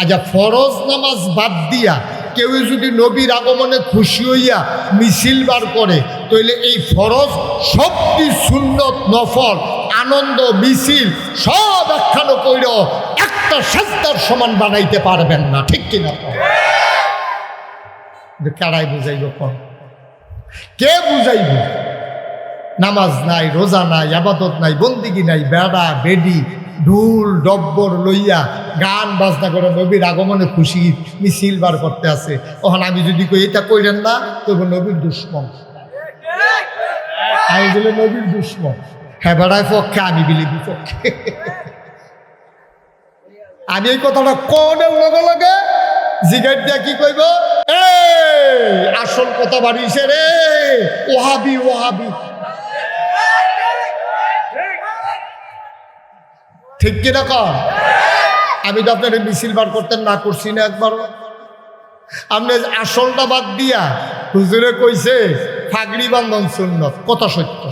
আচ্ছা ফরজ নামাজ বাদ দিয়া কেউ যদি নবীর আগমনে খুশি হইয়া মিছিল বার করে, তাইলে এই ফরজ সবটি সুন্নত নফল আনন্দ মিছিল সব একখানো কইর একটা সাজদার সমান বানাইতে পারবেন না, ঠিক কিনা? কারাই বুঝাইব, কোন কে বুঝাইব? নামাজ নাই, রোজা নাই, আবাদত নাই, বন্দিগি নাই, বেড়া বেডি ঢুল ডব্বর লইয়া গান বাজনা করে নবীর আগমনে খুশি মিছিল বার করতে আছে। ওখানে আমি যদি কই এটা কইলেন না, তবু নবীর দুশ্মন, আমি বলে নবীর দুশ্মন। হ্যাঁ বেড়ায় পক্ষে, আমি বিলি বিপক্ষে। আমি এই কথাটা কোনের লগে লগে জিগার দিয়া কি কইব, আসল কথা বাড়িছে রে, ওহাবি ওহাবি, ঠিক কিনা কর? আমি তো আপনার মিছিল বার করতেন না করছি না একবারও। আপনি আসলটা বাদ দিয়া হুজুরে কইছে ফাগড়ি বান্ধন সুন্নত, কথা সত্য,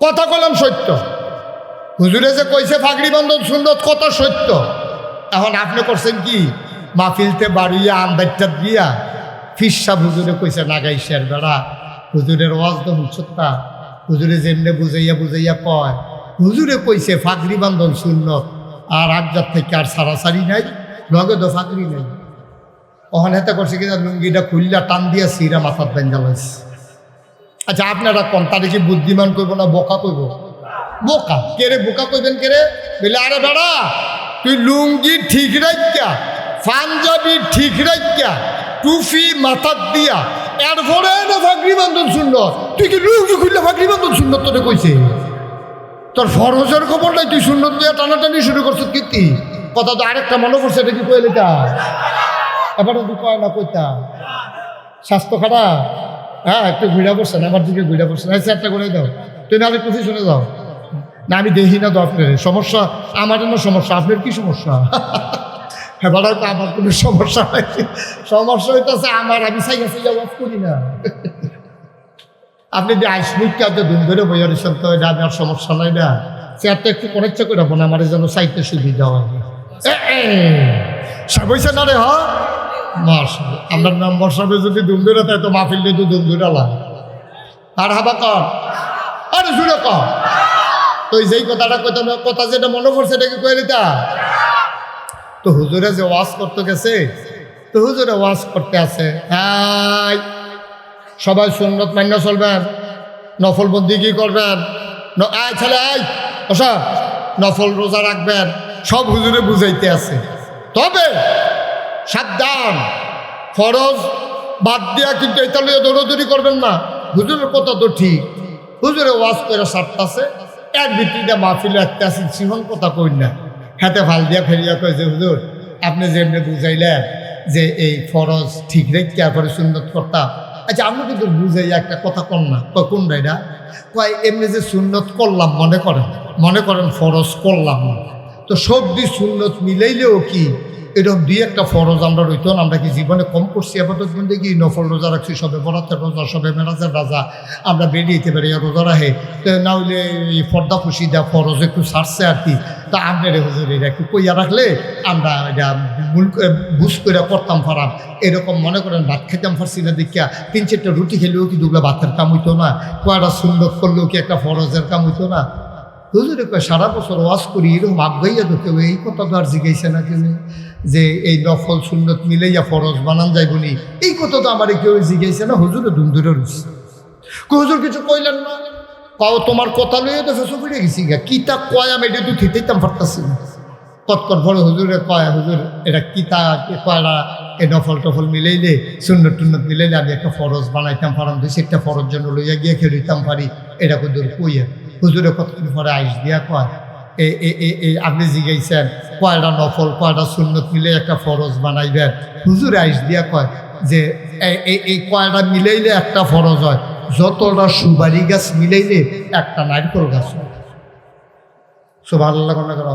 কথা কলাম সত্য। হুজুরে যে কইছে ফাগড়ি বান্ধন সুন্নত, কথা সত্য। এখন আপনি করছেন কি, মাহফিলতে বাড়িয়া আন্দাজটা দিয়া ফিরসা হুজুরে কইছে নাগাইশের বেড়া, হুজুরের ওয়াজ তো মুচ্ছতা, হুজুরে যেমনে বুঝাইয়া বুঝাইয়া কয়, হুজুরে কইছে ফাগড়ি বান্ধন সুন্নত, আর আজ্জার থেকে আর সারাসারি নাই, লগে তো ফাগড়ি নাই। ওখানে হেতে করছে কিনা লুঙ্গিটা খুললা টান দিয়া সিরা মাথার বেঞ্জা লাইছে। আচ্ছা আপনারা কোন তারিখে বুদ্ধিমান কইব না বোকা কইব? বোকা। কেরে বোকা কইবেন কেরে? বলে আরে বেড়া তুই লুঙ্গি ঠিক রাখিয়া, পাঞ্জাবি ঠিক রাখিয়া, টুফি মাথার দিয়া, এরপরে না ফাগড়ি বান্ধন সুন্নত, তুই কি লুঙ্গি খুললে ফাগড়ি বান্ধন সুন্নত তোরে কইছে? তোর ফরজের খবর নাই, তুই সুন্নত দিয়ে টানাটানি শুরু করছো কীর্তি। কথা তো আরেকটা মনে করছে, এটা কি কইলে তা এবারে তুই কয় না কইতা স্বাস্থ্য খারাপ? হ্যাঁ একটু ঘুরা পড়ছেন, আমার দিকে ঘুরা পড়ছেন, আচ্ছা একটা করে দাও, তুই নাহলে কিছু শুনে দাও না, আমি দেখি না তো আপনার সমস্যা, আমার জন্য সমস্যা, আপনার কি সমস্যা? এবার তো আমার কোনো সমস্যা হয়েছে, সমস্যা হইতেছে আমার, আমি সাইয়া সাইয়া ওয়াজ করি না। আপনি যে আইসমিককে আজ ধুম ধরে বইয়া রয়েছেন, তো এটা আমার সমস্যা নয় না, চেয়ারটা একটু কনেকচা করে রাখবো না, আমার যেন সাইতে সুবিধা হয়। বইছে না রে, হ্যাঁ মার্শাল, আপনার নম্বর সবে যদি ধুম ধরে তাই তো মাহফিল দিয়ে তো ধুম ধরে লাগ। আর হাবা কর, আরে জুড়ে কর, তো যেই কথাটা কইতে কথা যেটা মনে পড়ছে এটা কি কইলি তা? তো হুজুরে যে ওয়াজ করতে গেছে, তো হুজুরে ওয়াজ করতে আছে, হ্যাঁ সবাই সুন্নত মান্য চলবেন, নফল বন্দি কি করবেন, আয় ছেলে আয় ওসা নফল রোজা রাখবেন, সব হুজুরে বুঝাইতে আছে। তবে সাবধান, ফরজ বাদ দিয়া কিন্তু এটা লিয়ে দৌড়দৌড়ি করবেন না। হুজুরের কথা তো ঠিক, হুজুরে ওয়াজ করে সারতাছে, এক ভিত্তিটা মাহফিলে একটা আছে, সিহন কথা কই না, হাতে ভাল দিয়া ফেরিয়া কয় যে হুজুর আপনি যেমনি বুঝাইলেন যে এই ফরজ ঠিক রেখে পরে সুন্নত করতাম, আচ্ছা আমি কিন্তু বুঝাই একটা কথা কর না, কোন রাইডা কয় এমনি যে সুন্নত করলাম, মনে করেন ফরজ করলাম না, তো সবজি সুন্নত মিলাইলেও কি এরকম দুই একটা ফরজ আমরা রইতো না। আমরা কি জীবনে কম করছি আপাতত বলতে কি নফল রোজা রাখছি, সবে বরাতের রোজা, সবে মেরাজের রোজা, আমরা বেরিয়েতে পারি রোজা রাখে। তো না হইলে এই পর্দা খুশি দেওয়া ফরজ একটু ছাড়ছে আর কি। তা আপনার হুজুর এটা একটু কইয়া রাখলে আমরা এটা বুঝ করে করতাম পারাম। এরকম মনে করেন ভাত খেতাম পারছি না দেখিয়া 3-4টা রুটি খেলেও কি দুগুলো ভাতের কাম হইতো না, কয়টা সুন্নত করলেও কি একটা ফরজের কাম হইতো না। হুজুরে কয় সারা বছর ওয়াজ করি এরকম আগাইয়া তো কেউ এই কথা তো আর জিজ্ঞাসা না কেউ যে এই নফল সুন্নত মিলাইয়া ফরজ বানান যাইবনি, এই কথা তো আমার কেউ জিজ্ঞাসা না। হুজুরে ধুমধুরে রয়েছে, হুজুর কিছু কইলেন না, কাও তোমার কথা লইয়া তো ফেসো পড়ে গেছি গা, কিতা কয় আমি এটা তো ঠিকইতাম পারতাছি না। কতক্ষণ পরে হুজুরে কয়, হুজুর এটা কিতা কয়লা এই নফল টফল মিলাইলে সুন্নত টুন্নত মিলাইলে আমি একটা ফরজ বানাইতাম পারাম, 2-4টা ফরজ জন্য লইয়া গিয়ে খেলিতাম পারি, এটা হুজুর কইয়া। হুজুরে কতক্ষণ পরে আইস দিয়া কয় আপনি জিজ্ঞাসেন কয়টা নফল কয়টা সুন্নত মিলে একটা ফরজ বানাইবেন। হুজুরে আইস দিয়া কয় যে এই কয়টা মিলাইলে একটা ফরজ হয়, যতটা সুপারি গাছ মিলাইলে একটা নারকেল গাছ হয়। সুবহানাল্লাহ করো।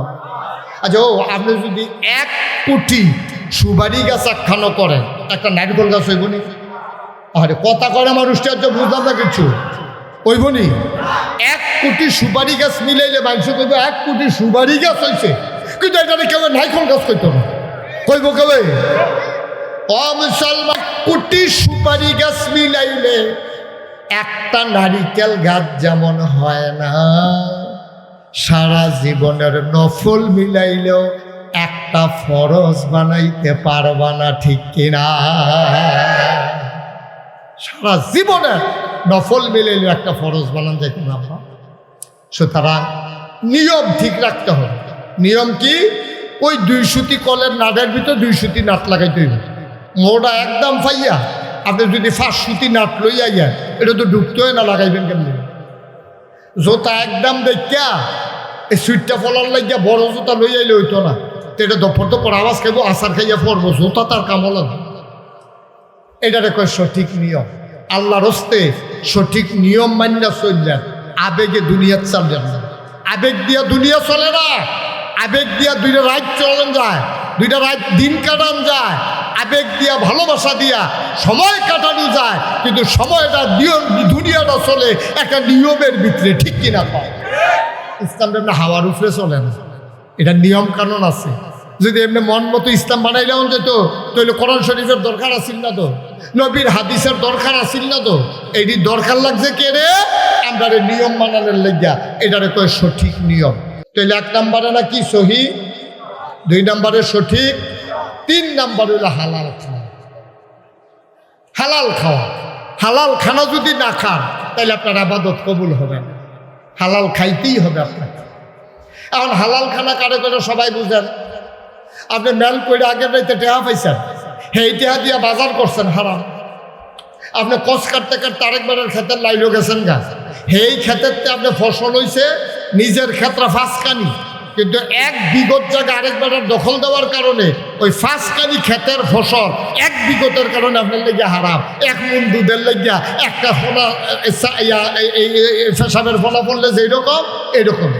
আচ্ছা ও আপনি যদি 1 কোটি সুপারি গাছ একখানো করেন, একটা নারকেল গাছ হইব নি? আরে কথা করে মানুষটা হচ্ছে বুঝলাম না কিছু, হইব নি? 1 কোটি সুপারি গাছ মিলাইলে মানুষ কইব 1 কোটি সুপারি গাছ হয়েছে, কিন্তু এটা কেউ নারকেল গাছ কইতো না, কইব কেউ ও মুসলমান 1 কোটি সুপারি গাছ মিলাইলে একটা নারিকেল গাছ যেমন হয় না, সারা জীবনের নফল মিলাইলেও একটা ফরজ বানাইতে পারবা না, ঠিক কিনা? সারা জীবনের নফল মিলাইলেও একটা ফরজ বানান যাইতে না। সুতরাং নিয়ম ঠিক রাখতে হবে। নিয়ম কি? ওই 2 সুতি কলের নাটের ভিতর 2 সুতি নাট লাগাইতে হইবে। মোটা একদম ফাইয়া আপনি যদি 5 সুতি নাট লইয়া যান, এটা তো ঢুকতে হয় না, লাগাইবেন কেমনি? জোতা একদম দেখা এই সুইটটা ফলার লাগিয়া বড় জোতা লইয়া আইলে হইতো না, তো এটা দপর দপর আওয়াজ খাইব, আচার খাইয়া পড়বো, জোতা তার কামও লাগবে। এটারে কয় সঠিক নিয়ম। আল্লাহর হস্তে সঠিক নিয়ম মান্য চললেন, আবেগে দুনিয়া চললেন না। আবেগ দিয়া দুনিয়া চলে না, আবেগ দিয়া 2টা রাত চলেন যায়, 2টা রাত দিন কাটান যায়, আবেগ দিয়া ভালোবাসা দিয়া সময় কাটানো যায়, কিন্তু সময়টা দুনিয়াটা চলে একটা নিয়মের ভিতরে, ঠিক কিনা পায়? ইসলামটা এমনি হাওয়ার উপরে চলে না, এটা নিয়ম কানুন আছে। যদি এমনি মন মতো ইসলাম বানাইলেও যেত, তাহলে কোরআন শরীফের দরকার আসিল না, তো নবীর হাদিসের দরকার আসিল না, তো এইটি দরকার লাগছে কে রে? আমরা নিয়ম মানানোর লাগিয়া, এটারে কয় সঠিক নিয়ম। তাহলে 1 নম্বরে না কি সহি, 2 নম্বরে সঠিক, 3 নম্বর হলো হালাল খাওয়া। হালাল খাওয়া, হালাল খানা যদি না খান তাহলে আপনার ইবাদত কবুল হবে না। হালাল খাইতেই হবে আপনাকে। এখন হালাল খানা কারে করে সবাই বুঝেন। আপনি মেল করে আগের রাইতে টেহা পাইছেন, সেই টেহা দিয়া বাজার করছেন হারাম। আপনি কষ কাটতে কাটতে আরেকবারের ক্ষেতের লাইলো গেছেন গাছ, সেই ক্ষেতের আপনি ফসল হয়েছে নিজের ক্ষেত্রে 5 কানি, কিন্তু 1 বিঘত জায়গা আরেকবারের দখল দেওয়ার কারণে ওই 5 কানি ক্ষেতের ফসল 1 বিঘতের কারণে আপনার লেগে হারাম। 1 মণ দুধের লেগিয়া একটা ফোনা পেশাবের ফলা পড়লে যেরকম এরকম।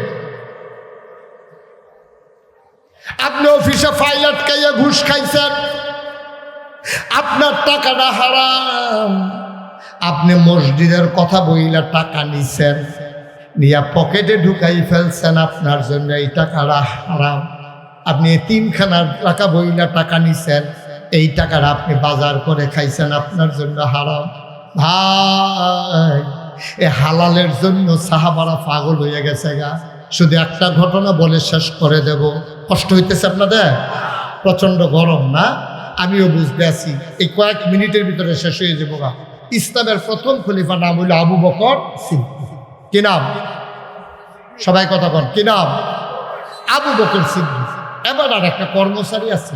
আপনি অফিসে ফাইল আটকাইয়া ঘুষ খাইছেন, আপনার টাকাটা হারাম। আপনি মসজিদের কথা বইলা টাকা নিছেন, নিয়া পকেটে ঢুকাই ফেলছেন, আপনার জন্য এই টাকাটা হারাম। আপনি 3খানার টাকা বইলা টাকা নিছেন, এই টাকাটা আপনি বাজার করে খাইছেন, আপনার জন্য হারাম। ভাই এ হালালের জন্য সাহাবারা পাগল হয়ে গেছে গা। শুধু একটা ঘটনা বলে শেষ করে দেব। কষ্ট হইতেছে আপনাদের? প্রচণ্ড গরম না? আমিও বুঝতে আছি, এই কয়েক মিনিটের ভিতরে শেষ হয়ে যাবো গা। ইসলামের প্রথম খলিফা নাম হইল আবু বকর সিদ্দিক। কি নাম? সবাই কথা কন, কি নাম? আবু বকর সিদ্দিক। এবার আর একটা কর্মচারী আছে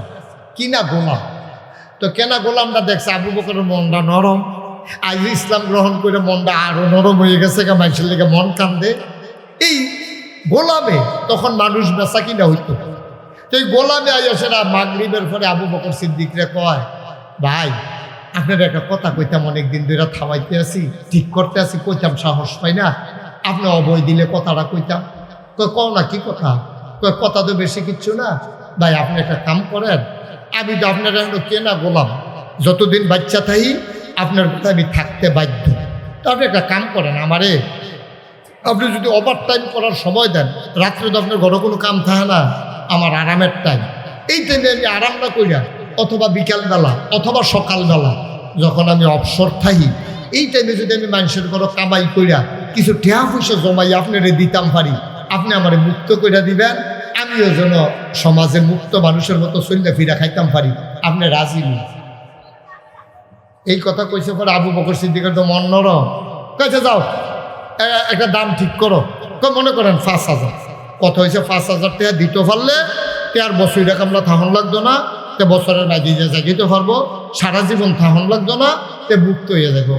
কিনা গোলাম। তো কেনা গোলামটা দেখছে আবু বকরের মনটা নরম, আজ ইসলাম গ্রহণ করে মনটা আরো নরম হয়ে গেছে, মানুষের লেগে মন কান্দে। এই গোলামে তখন মানুষ বেচা কিনা হইতো। তো এই গোলামে আইয়া সেটা মাগরিবের পরে আবু বকর সিদ্দিকরে কয়, ভাই আপনার একটা কথা কইতাম, অনেকদিন ধরে থামাইতে আছি, ঠিক করতে আছি, কইতাম সাহস পাই না। আপনি অবয় দিলে কথাটা কইতাম। কয় কও না, কি কথা? কয় কথা তো বেশি কিচ্ছু না ভাই, আপনি একটা কাম করেন, আমি তো আপনার এখন কেনা গোলাম, যতদিন বাচ্চা থাকি আপনার কথা আমি থাকতে বাধ্য। তো আপনি একটা কাম করেন, আমারে আপনি যদি ওভার টাইম করার সময় দেন, রাত্রে তো আপনার ঘরে কোনো কাম থাকে না, আমার আরামের টাইম, এই টাইমে আমি আরাম না কইরা অথবা বিকালবেলা অথবা সকালবেলা যখন আমি অবসর থাকি, এই টাইমে যদি আমি মানুষের ঘরে কামাই কইরা কিছু টেহা পয়সা জমাই আপনারে দিতাম পারি, আপনি আমারে মুক্ত কইরা দিবেন, আমিও যেন সমাজে মুক্ত মানুষের মতো চললে ফিরা খাইতাম পারি, আপনি রাজি নেই। এই কথা কইছে পরে আবু বকর সিদ্দিকের তো মন নরম, কইছে যাও একটা দাম ঠিক করো। মনে করেন 5,000, কত হয়েছে 5,000 টাকা দিতে পারলে আর বছরটা কামলা থাহন লাগতো না, তে বছরের মাঝে জাগিতে পারবো, সারা জীবন থাহন লাগতো না, তে মুক্ত হয়ে যাবো।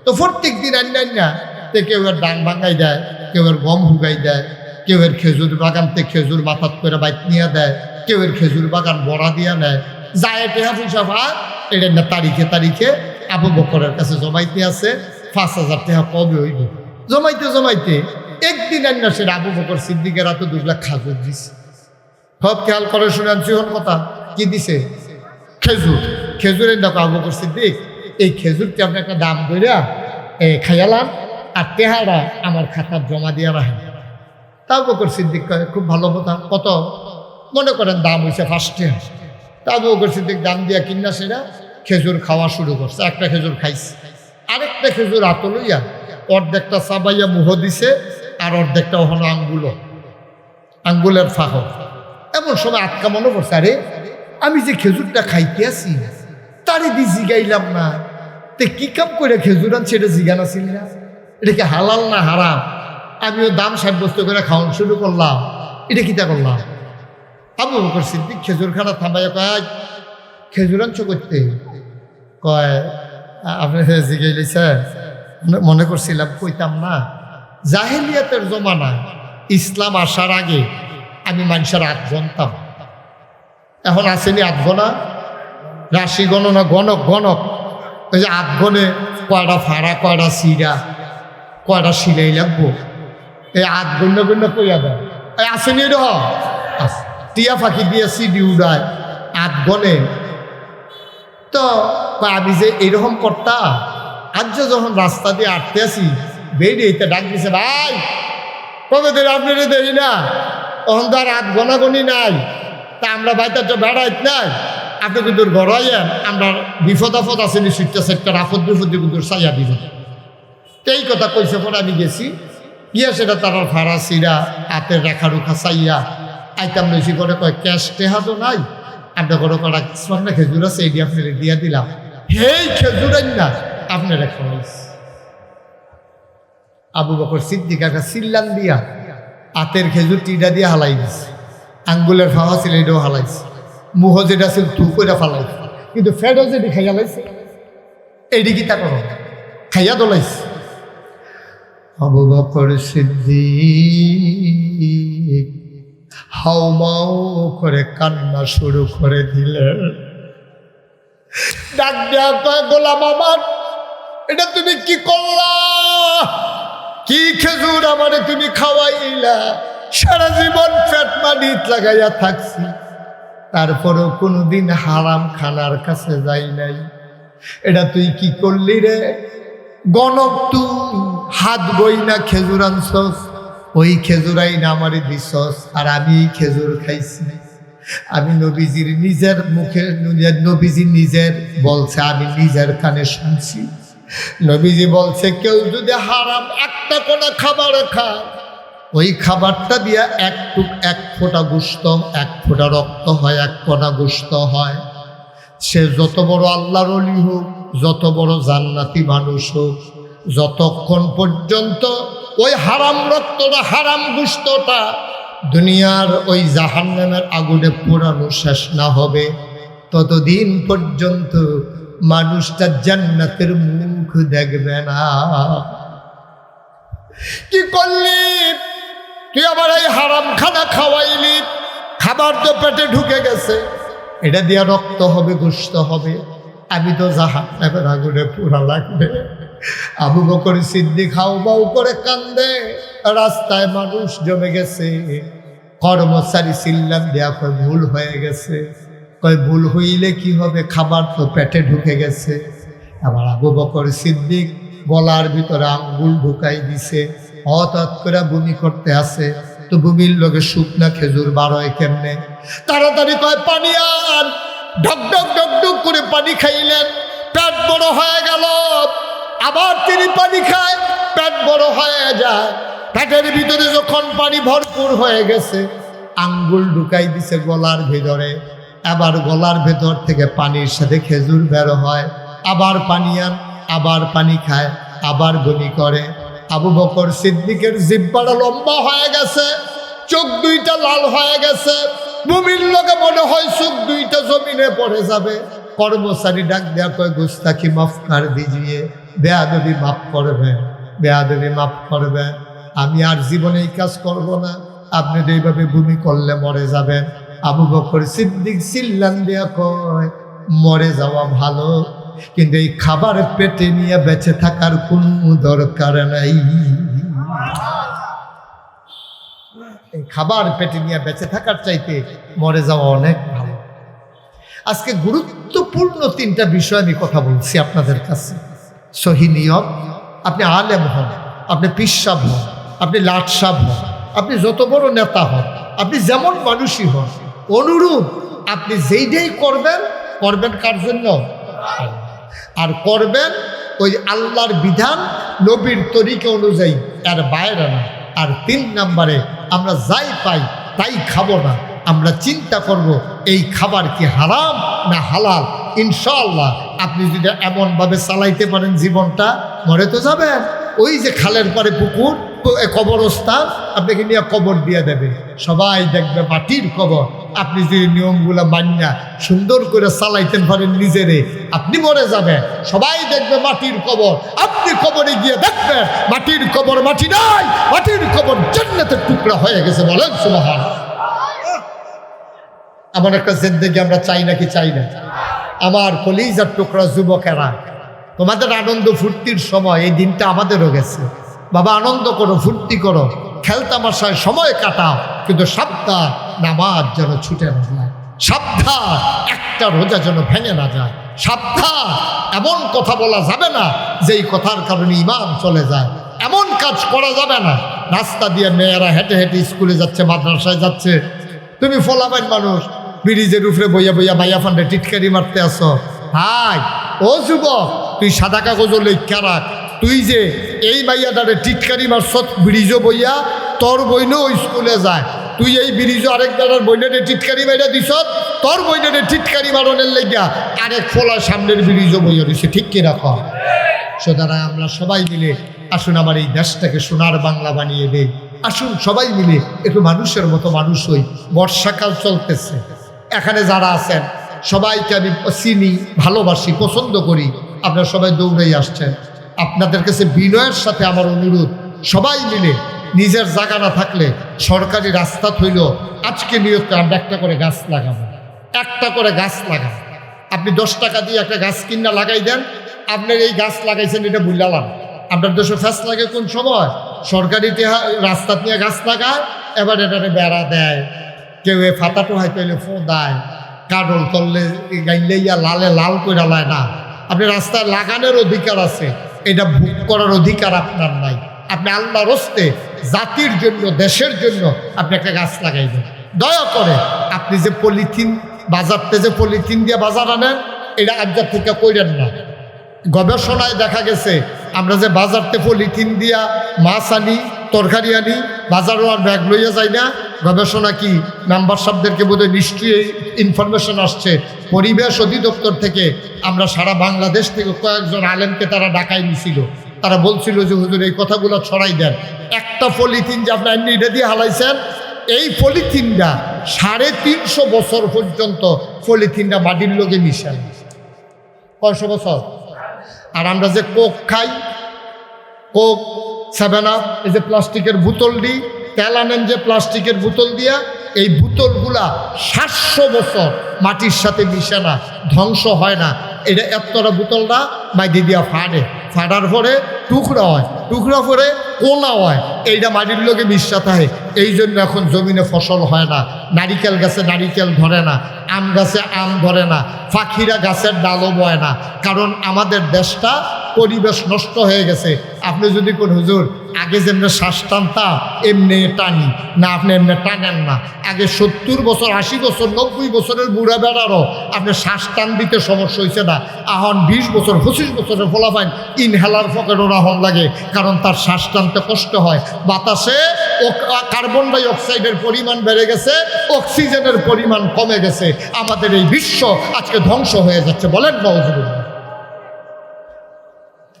তো প্রত্যেক দিন আন্না তে কেউ এর ডাং ভাঙাই দেয়, কেউ এর গম হুগাই দেয়, কেউ এর খেজুর বাগান থেকে খেজুর মাথাত করে বাইক নিয়ে দেয়, কেউ এর খেজুর বাগান বড়া দিয়া নেয়, যায় টেহা পয়সা ভাত এটা না তারিখে তারিখে আবু বকরের কাছে জমাইতে আছে। 5,000 টাকা কবে হইব, জমাইতে জমাইতে একদিন আন্না সেটা আবু বকর সিদ্দিকের হাতে 2 লাখ খাজুর দিছে। সব খেয়াল করে শুনেন চিহন কথা কি দিছে, খেজুর। খেজুরের দেখো আবু বকর সিদ্দিক এই খেজুরটি আপনি একটা দাম ধরিয়া খাইয়ালাম, আর টেহারা আমার খাতার জমা দিয়া রাখেন। তা আবু বকর সিদ্দিক কয় খুব ভালো কথা, কত? মনে করেন দাম হয়েছে 5 টাকা। তা আবু বকর সিদ্দিক দাম দিয়া কিনা সেটা খেজুর খাওয়া শুরু করছে। একটা খেজুর খাইছে, আরেকটা খেজুর হাতে লইয়া অর্ধেকটা চাবাইয়া মুহ দিছে, আর অর্ধেকটা হলো আঙ্গুলের ফাঁক। এমন সময় আটকা মনে পড়ছে, আরে আমি যে খেজুরটা খাইতে আসি তারে দি জিগাইলাম না, তে কি কাম করে খেজুর আনছে এটা জিগানা ছিল না, এটা কি হালাল না হারাম? আমিও দাম সাব্যস্ত করে খাওয়ান শুরু করলাম, এটা কিতা করলাম? আবু বকর সিদ্দিক খেজুর খানা থামাইয়া কয় খেজুর আনছো করতে, কয় আপনি জিগাইলেছে মনে করছিলাম কইতাম না, জাহেলিয়াতের জমানা ইসলাম আসার আগে আমি মানুষের 8 গণতাম, এখন আসেনি 8 গণা, রাশি গণনা গণক গণক, ওই যে 8 গণে কয়টা ফাড়া কয়টা সিরা কয়টা সিলাই লাগবো, এই 8 গণ্য গণ্য কইয়া দেয়। এই আসেনি এরহ টিয়া ফাঁকি দিয়ে সিডি উড়ায় 8 গণে। তো আমি যে এইরকম করতাম, আজ যখন রাস্তা দিয়ে আটতে আসি বেরিয়ে এটা ডাক দিছে, ভাই কবে দেরি আপনারা দেরি না, তখন তো আর 8 গণাগণি নাই, তা আমরা বাইতে তো বেড়াইত নাই, আপনি কিন্তু গড়াইয়েন, আমরা বিপদ আপদ আসেনি সুইটটা সেটটার আপদ বিপদে কিন্তু সাইয়া দিব। এই কথা কইছে পরে আমি গেছি গিয়া সেটা তারা ফাড়া সিরা হাতের রেখা রুখা চাইয়া আইতাম বেশি করে কয় ক্যাশ টেহা তো নাই, আপনার ঘরে কটা না খেজুর আছে এটি আপনার দিয়া দিলাম, হেই খেজুর না আপনার খাওয়াইছে। আবু বকর সিদ্দিক একটা সিল্লান দিয়া হাতের খেজুর টিটা দিয়ে হালাই দিছে, আঙ্গুলের ফাওয়া ছিল এটাও হালাইছে, মুহ যেটা ছিল তু করে ফালাইছে, কিন্তু ফেডও যেটি খাইয়া লাইছে এইটি কি তা করো খাইয়া দোলাইছে। আবু বকর সিদ্দিক হাউমাউ করে কান্না শুরু করে দিলেন। ডাক দেয়া কয় গোলাম আমার, এটা তুমি কি করলা? কি খেজুর আমারে তুমি খাওয়াইলা? সারা জীবন পেট মানিত লাগাইয়া থাকছি, তারপরও কোনোদিন হারাম খানার কাছে যাই নাই, এটা তুই কি করলি রে? গণক তুই হাত বই না খেজুর আনছস, ওই খেজুরাই না আমারে দিছস, আর আমি খেজুর খাইছি। আমি নবীজির নিজের মুখে নবীজি নিজের বলছে, আমি নিজের কানে শুনছি। নবীজি বলছে কেউ যদি হারাম একটা কোনা খাবার খায়, ওই খাবারটা দিয়া এক ফোঁটা গোশত, 1 ফোঁটা রক্ত হয়, 1 কণা গোশত হয়। সে যত বড় আল্লাহর ওলি হোক, যত বড় জান্নাতি মানুষ হোক, যতক্ষণ পর্যন্ত ওই হারাম রক্তটা হারাম গোশতটা দুনিয়ার ওই জাহান্নামের আগুনে পোড়ানো শেষ না হবে, ততদিন পর্যন্ত মানুষটা জান্নাতের মুখ দেখবে না। কি করলি তুই? আবার এই হারাম খানা খাওয়াইলি, খাবার তো পেটে ঢুকে গেছে, এটা দিয়া রক্ত হবে, গোশত হবে, আমি তো জাহান্নামের আগুনে পোড়া লাগবে। আবু বকর সিদ্দিক হাউমাউ করে কান্দে, রাস্তায় মানুষ জমে গেছে। কর্মচারী চিল্লান দেয়া কয় ভুল হয়ে গেছে, কয় ভুল হইলে কি হবে, খাবার তো পেটে ঢুকে গেছে। আবার আবু বকর সিদ্দিক গলার ভিতরে আঙ্গুল ঢুকাই দিছে, হঠাৎ করে বমি করতে আসে। তো বমির লগে শুকনা খেজুর বারোয় কেমনে? তাড়াতাড়ি কয় পানি আন। ঢক ঢক ঢক ঢক করে পানি খাইলেন, পেট বড় হয়ে গেল। আবার তিনি পানি খায়, পেট বড় হয়ে যায়। পেটের ভিতরে যখন পানি ভরপুর হয়ে গেছে, আঙ্গুল ঢুকাই দিছে গলার ভিতরে। আবার গলার ভেতর থেকে পানির সাথে খেজুর বের হয়। আবার পানি আন, আবার পানি খায়, আবার বমি করে। আবু বকর সিদ্দিকের জিহ্বাটা লম্বা হয়ে গেছে, চোখ দুইটা লাল হয়ে গেছে। বমির লগে মনে হয় চোখ দুইটা জমিনে পড়ে যাবে। কর্মচারী ডাক দেয়া কয় গুস্তাখি মাফ কর দিজিয়ে, বেয়াদবি মাফ করবে, বেয়াদবি মাফ করবে। আমি আর জীবনে এই কাজ করব না, আপনি তো এইভাবে বমি করলে মরে যাবেন। আবু বকর সিদ্দিক চিল্লান দেয়া কয় মরে যাওয়া ভালো, কিন্তু এই খাবার পেটে নিয়ে বেঁচে থাকার কোনো দরকার নাই। এই খাবার পেটে নিয়ে বেঁচে থাকার চাইতে মরে যাওয়া অনেক ভালো। আজকে গুরুত্বপূর্ণ তিনটা বিষয় আমি কথা বলছি আপনাদের কাছে। সহি নিয়ত, আপনি আলেম হন, আপনি পিসাব হন, আপনি লাটসাব হন, আপনি যত বড় নেতা হন, আপনি যেমন মানুষই হন, অনুরূপ আপনি যেইটাই করবেন, করবেন কার জন্য? আর করবেন ওই আল্লাহর বিধান নবীর তরিকা অনুযায়ী, এর বাইরে না। আর 3 নম্বরে আমরা যাই পাই তাই খাবো না, আমরা চিন্তা করব এই খাবার কি হারাম না হালাল। ইনশাআল্লাহ আপনি যদি এমনভাবে চালাইতে পারেন জীবনটা, মরে তো যাবেন। ওই যে খালের পরে পুকুর, কবরস্থান আপনাকে নিয়ে কবর দিয়ে দেবে, সবাই দেখবে মাটির কবর। আপনি যদি নিয়মগুলো মান্যা সুন্দর করে চালাইতে পারেন নিজেরে, আপনি মরে যাবেন, সবাই দেখবে মাটির কবর। আপনি কবরে গিয়ে দেখবেন মাটির কবর মাটি নাই, মাটির কবর জান্নাতের টুকরা হয়ে গেছে। বলেন সুবহানাল্লাহ। এমন একটা জিন্দেগি আমরা চাই নাকি চাই না? আমার কলিজার টুকরা যুবকেরা, তোমাদের আনন্দ ফুর্তির সময় এই দিনটা আমাদেরও গেছে। বাবা আনন্দ করো, ফুর্তি করো, খেলতামাশায় সময় কাটাও, কিন্তু সাবধান নামাজ যেন ছুটে না যায়, সাবধান একটা রোজা যেন ভেঙে না যায়, সাবধান এমন কথা বলা যাবে না যেই কথার কারণে ঈমান চলে যায়, এমন কাজ করা যাবে না। রাস্তা দিয়ে মেয়েরা হেঁটে হেঁটে স্কুলে যাচ্ছে, মাদ্রাসায় যাচ্ছে, তুমি ফলাবেন মানুষ ব্রিজের উপরে বইয়া বইয়া মাইয়া ফান্ডে টিটকারি মারতে আসো। হাই ও যুবক, তুই সাদা কাগজ লেখা রাখ, তুই যে এই মাইয়াটারে টিটকারি মারছ ব্রিজও বইয়া, তোর বইনও ওই স্কুলে যায়, তুই এই ব্রিজও আরেক দাদার বইনারে টিটকারি মাইরা দিস, তোর বইনারে টিটকারি মারণের লেগা আরেক ফোলা সামনের ব্রিজও বইয়া দিছে। ঠিক কি রাখ? সুতরাং আমরা সবাই মিলে আসুন আমার এই দেশটাকে সোনার বাংলা বানিয়ে দেই। আসুন সবাই মিলে একটু মানুষের মতো মানুষ হই। বর্ষাকাল চলতেছে, এখানে যারা আছেন সবাইকে আমি চিনি, ভালোবাসি, পছন্দ করি। আপনারা সবাই দৌড়েই আসছেন। আপনাদের কাছে বিনয়ের সাথে আমার অনুরোধ, সবাই মিলে নিজের জায়গা না থাকলে সরকারি রাস্তা থইল আজকে নিয়ত আমরা একটা করে গাছ লাগাবো, একটা করে গাছ লাগাবো। আপনি 10 টাকা দিয়ে একটা গাছ কিনা লাগাই দেন, আপনার এই গাছ লাগাইছেন এটা বুঝলাম। আপনার দেশে ফ্যাস লাগে কোন সময়? সরকারি রাস্তা নিয়ে গাছ লাগায়, এবার এটারে বেড়া দেয়, কেউ এ ফাতাটো হয়তো এলে ফো দেয়, কাডল করলে গাইলে ইয়া লালে লাল করে লায় না। আপনি রাস্তায় লাগানোর অধিকার আছে, এটা বুক করার অধিকার আপনার নাই। আপনি আল্লাহর হস্তে জাতির জন্য, দেশের জন্য আপনি একটা গাছ লাগাইবেন। দয়া করে আপনি যে পলিথিন বাজারতে যে পলিথিন দিয়ে বাজার আনেন, এটা আবজার থেকে কইরেন না। গবেষণায় দেখা গেছে আমরা যে বাজারতে পলিথিন দিয়া মাছ আনি, তরকারি আনি, বাজারও আর ব্যাগ লইয়া যাই না। গবেষণা কি মেম্বার সাহেবদেরকে বোধহয় নিশ্চয়ই ইনফরমেশন আসছে পরিবেশ অধিদপ্তর থেকে। আমরা সারা বাংলাদেশ থেকে কয়েকজন আলেমকে তারা ডাকাই নিছিল, তারা বলছিল যে হুজুর এই কথাগুলো ছড়াই দেন। একটা পলিথিন যে আপনার এমনি এটা দিয়ে হালাইছেন, এই পলিথিনটা 350 বছর পর্যন্ত পলিথিনটা মাটির লোকে মিশায়। 100 বছর। আর আমরা যে কোক খাই, কোক, 7 আপ, এই যে প্লাস্টিকের বোতল দিই, তেল আনেন যে প্লাস্টিকের বোতল দিয়া, এই বোতলগুলা 700 বছর মাটির সাথে মিশে না, ধ্বংস হয় না। এটা এতটা বোতলটা মাটি দিয়া ফাটার পরে টুকরা হয়, টুকরা পরে কোনা হয়, এইটা মাটির লোকে মিশাতে হয়। এই জন্য এখন জমিনে ফসল হয় না, নারিকেল গাছে নারিকেল ধরে না, আম গাছে আম ধরে না, পাখিরা গাছের ডালও বয় না, কারণ আমাদের দেশটা পরিবেশ নষ্ট হয়ে গেছে। আপনি যদি কোন হুজুর আগে যেমনি শ্বাস টানতাম এমনি টানি না, আপনি এমনি টানেন না। আগে 70 বছর 80 বছর 90 বছরের বুড়া বেড়ারও আপনি শ্বাস টান দিতে সমস্যা হয়েছে না। এখন 20 বছর 25 বছরের ফলাফাইন ইনহেলার পকেটও রাহন লাগে, কারণ তার শ্বাস টানতে কষ্ট হয়। বাতাসে কার্বন ডাই অক্সাইডের পরিমাণ বেড়ে গেছে, অক্সিজেনের পরিমাণ কমে গেছে। আমাদের এই বিশ্ব আজকে ধ্বংস হয়ে যাচ্ছে। বলেন নাউজুবিল্লাহ।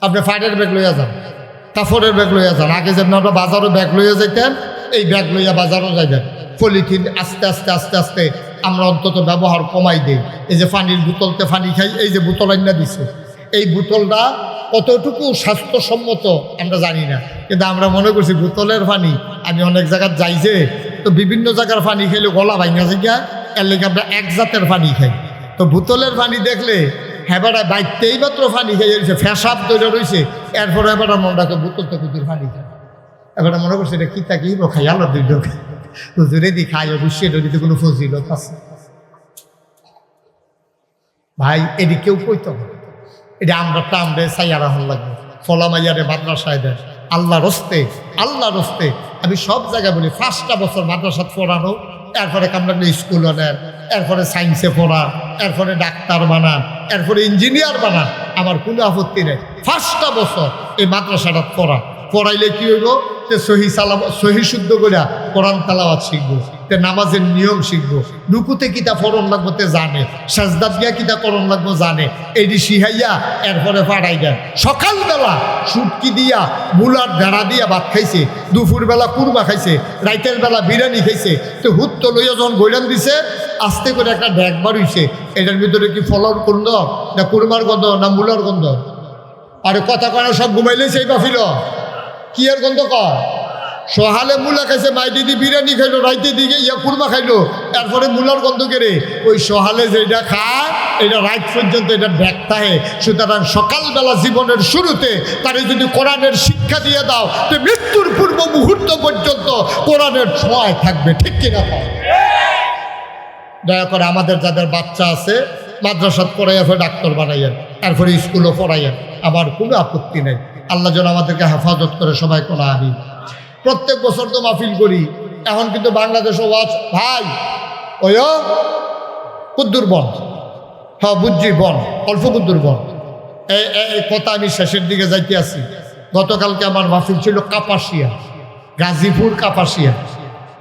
আপনি ফাইডের ব্যাগ লইয়া যান, কাপড়ের ব্যাগ লইয়া যান। আগে যেমন আমরা বাজারও ব্যাগ লইয়া যাইতেন, এই ব্যাগ লইয়া বাজারও যাইবেন। পলিথিন আস্তে আস্তে আস্তে আস্তে আমরা অন্তত ব্যবহার কমাই দিই। এই যে পানির বোতলতে পানি খাই, এই যে বোতল আইনা দিছে, এই বোতলটা কতটুকু স্বাস্থ্যসম্মত আমরা জানি না, কিন্তু আমরা মনে করছি বোতলের পানি। আমি অনেক জায়গায় যাই যে, তো বিভিন্ন জায়গার পানি খেলে গলা ভাঙা জায়গা, এর লেগে আমরা এক জাতের পানি খাই। তো বোতলের পানি দেখলে হেবারা বাইতেই মাত্র পানি খাইয়ে রয়েছে, ফেসাব তৈরি রয়েছে, এরপরে এবার মনটাকে বোতল তো কুতির পানি খায়। এবার মনে করছে এটা কি তাকে খাই আলো দুই লোক হুজুরে দি খাই, অবশ্যই এটাতে কোনো ফজিলত আছে ভাই। এটি কেউ কইতে হবে, এটা আমরা টামরে সাইয়ারা হল লাগবে, ফলা মাইয়ারে মাদ্রাসায় দেয়। আল্লাহ রস্তে আমি সব জায়গায় বলি, 5টা বছর মাদ্রাসাত পড়ানো, এরপরে কামড়াগুলো স্কুলে নেন, এরপরে সায়েন্সে পড়ান, এরপরে ডাক্তার বানান, এরপরে ইঞ্জিনিয়ার বানান, আমার কোনো আপত্তি নেই। 5টা বছর এই মাদ্রাসাটা পড়াইলে কি হইব? তে সহি শুদ্ধ করে কোরআন তালাওয়াত শিখবো, তে নামাজের নিয়ম শিখবো, রুকুতে কিতা ফরন লাগবো তে জানে, সাজদাত গিয়া কিতা করণ লাগবো জানে। এইটি শিখাইয়া এরপরে পাঠাই দেন। সকালবেলা সুটকি দিয়া মুলার ভেড়া দিয়া ভাত খাইছে, দুপুরবেলা কুরমা খাইছে, রাইতের বেলা বিরিয়ানি খাইছে। তো হুত্ত লইয়া যখন গৈরান দিছে, আস্তে করে একটা ড্যাগ বাড়িছে। এটার ভিতরে কি ফলর গন্ধ না কুরমার গন্ধ না মুলার গন্ধ? আরে কথা কয় না, সব ঘুমাইলে সেই বাফিল কি এর গন্ধ কয়? সহালে মুলা খাইছে, মাই দিদি বিরিয়ানি খাইলো, রাইতে দিকে ইয়া কুরমা খাইলো, এরপরে মুলার গন্ধ কেড়ে। ওই সহালে যেটা খায় এটা রাত পর্যন্ত এটা ব্যাগ থাকে। সুতরাং সকালবেলা জীবনের শুরুতে তারে যদি কোরআনের শিক্ষা দিয়ে দাও, তো মৃত্যুর পূর্ব মুহূর্ত পর্যন্ত কোরআনের ছোঁয়ায় থাকবে। ঠিক কিনা? দয়া করে আমাদের যাদের বাচ্চা আছে মাদ্রাসাত পড়াইয়া ডাক্তার বানাইয়েন, এরপরে স্কুলও পড়াইয়েন, আমার কোনো আপত্তি নেই। আল্লাহ যেন আমাদেরকে হেফাজত করে, সবাই কোনো আমিন। প্রত্যেক বছর তো মাহফিল করি, এখন কিন্তু বাংলাদেশও ওয়াজ ভাই ওই কুদ্দুর বন, হ্যাঁ বুঝছি বন, অল্প কুদ্দুর বন। এই কথা আমি শেষের দিকে যাইতে আছি। গতকালকে আমার মাহফিল ছিল কাপাসিয়া, গাজীপুর কাপাসিয়া।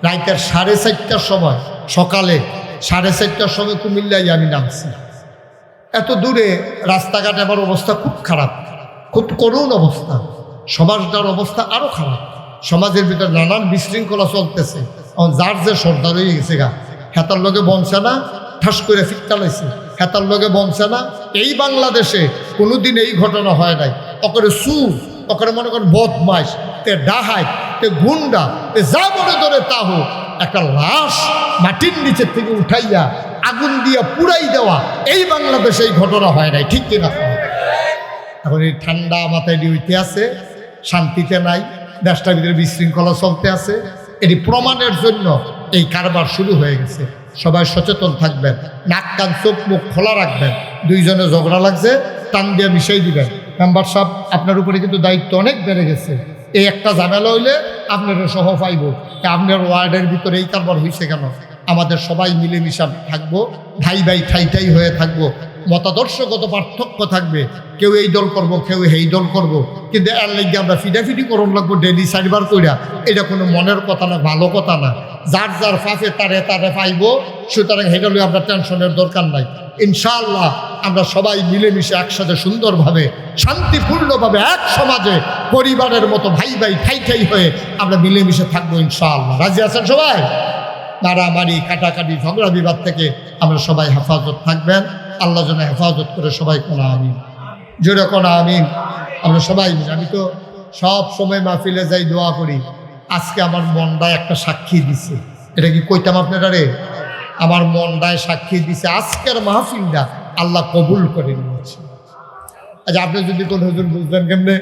রাইতের 4:30টার সময়, সকালে 4:30টার সময় কুমিল্লায় আমি নামছি। এত দূরে রাস্তাঘাট আমার অবস্থা খুব খারাপ, খুব করুণ অবস্থা। সমাজটার অবস্থা আরও খারাপ। সমাজের ভিতরে নানান বিশৃঙ্খলা চলতেছে। যার যে সর্দার হয়ে গেছে গা, হেতার লগে বনছে না, ঠাস করে ফিটকালাইছে, হেতার লগে বনছে না। এই বাংলাদেশে কোনোদিন এই ঘটনা হয় নাই। ওকে সুর, ওকে মনে করেন বদমাইশ, তে ডাহাই, তে গুন্ডা, তে যা মনে ধরে তা হোক, একটা লাশ মাটির নিচের থেকে উঠাইয়া আগুন দিয়া পুড়াই দেওয়া, এই বাংলাদেশে এই ঘটনা হয় নাই। ঠিক কিনা? এখন এই ঠান্ডা মাথায় হইতে আছে, শান্তিতে নাই, দেশটার ভিতরে বিশৃঙ্খলা চলতে আছে। এটি প্রমাণের জন্য এই কারবার শুরু হয়ে গেছে। সবাই সচেতন থাকবেন, নাক কান চোখ মুখ খোলা রাখবেন। দুইজনে ঝগড়া লাগছে, টান দিয়ে মিশাই দিবেন। মেম্বার সাহেব, আপনার উপরে কিন্তু দায়িত্ব অনেক বেড়ে গেছে। এই একটা ঝামেলা হইলে আপনারও সহ পাইব, আপনার ওয়ার্ডের ভিতরে এই কারবার হয়েছে কেন? আমাদের সবাই মিলেমিশা থাকবো, ভাই ভাই ঠাই হয়ে থাকবো। মতাদর্শগত পার্থক্য থাকবে, কেউ এই দল করব, কেউ এই দল করব, কিন্তু এর লাগে আমরা ফিডাফিডি করুন লাগবো ডেলি 4 বার কইরা, এটা কোনো মনের কথা না, ভালো কথা না। যার যার ফাঁসে তারে পাইব। সুতরাং হেটা লই আমরা টেনশনের দরকার নাই। ইনশাআল্লাহ আমরা সবাই মিলেমিশে একসাথে সুন্দরভাবে শান্তিপূর্ণভাবে এক সমাজে পরিবারের মতো ভাই ভাই ঠাই হয়ে আমরা মিলেমিশে থাকবো ইনশাআল্লাহ। রাজি আছেন সবাই? মারামারি কাটাকাটি ঝগড়া বিবাদ থেকে আমরা সবাই হেফাজত থাকবেন। আল্লাহ যেন হেফাজত করে সবাই কোনা আমিন, জোরে কোনা আমিন। আমরা সবাই মিলে, আমি তো সব সময় মাহফিলে যাই, দোয়া করি। আজকে আমার মনটা একটা সাক্ষী দিছে। এটা কি কইতাম আপনারা রে? আমার মনটায় সাক্ষী দিছে আজকের মাহফিলটা আল্লাহ কবুল করে নিয়েছে। আচ্ছা, আপনি যদি কোন হুজুর বুঝলেন কেমনে,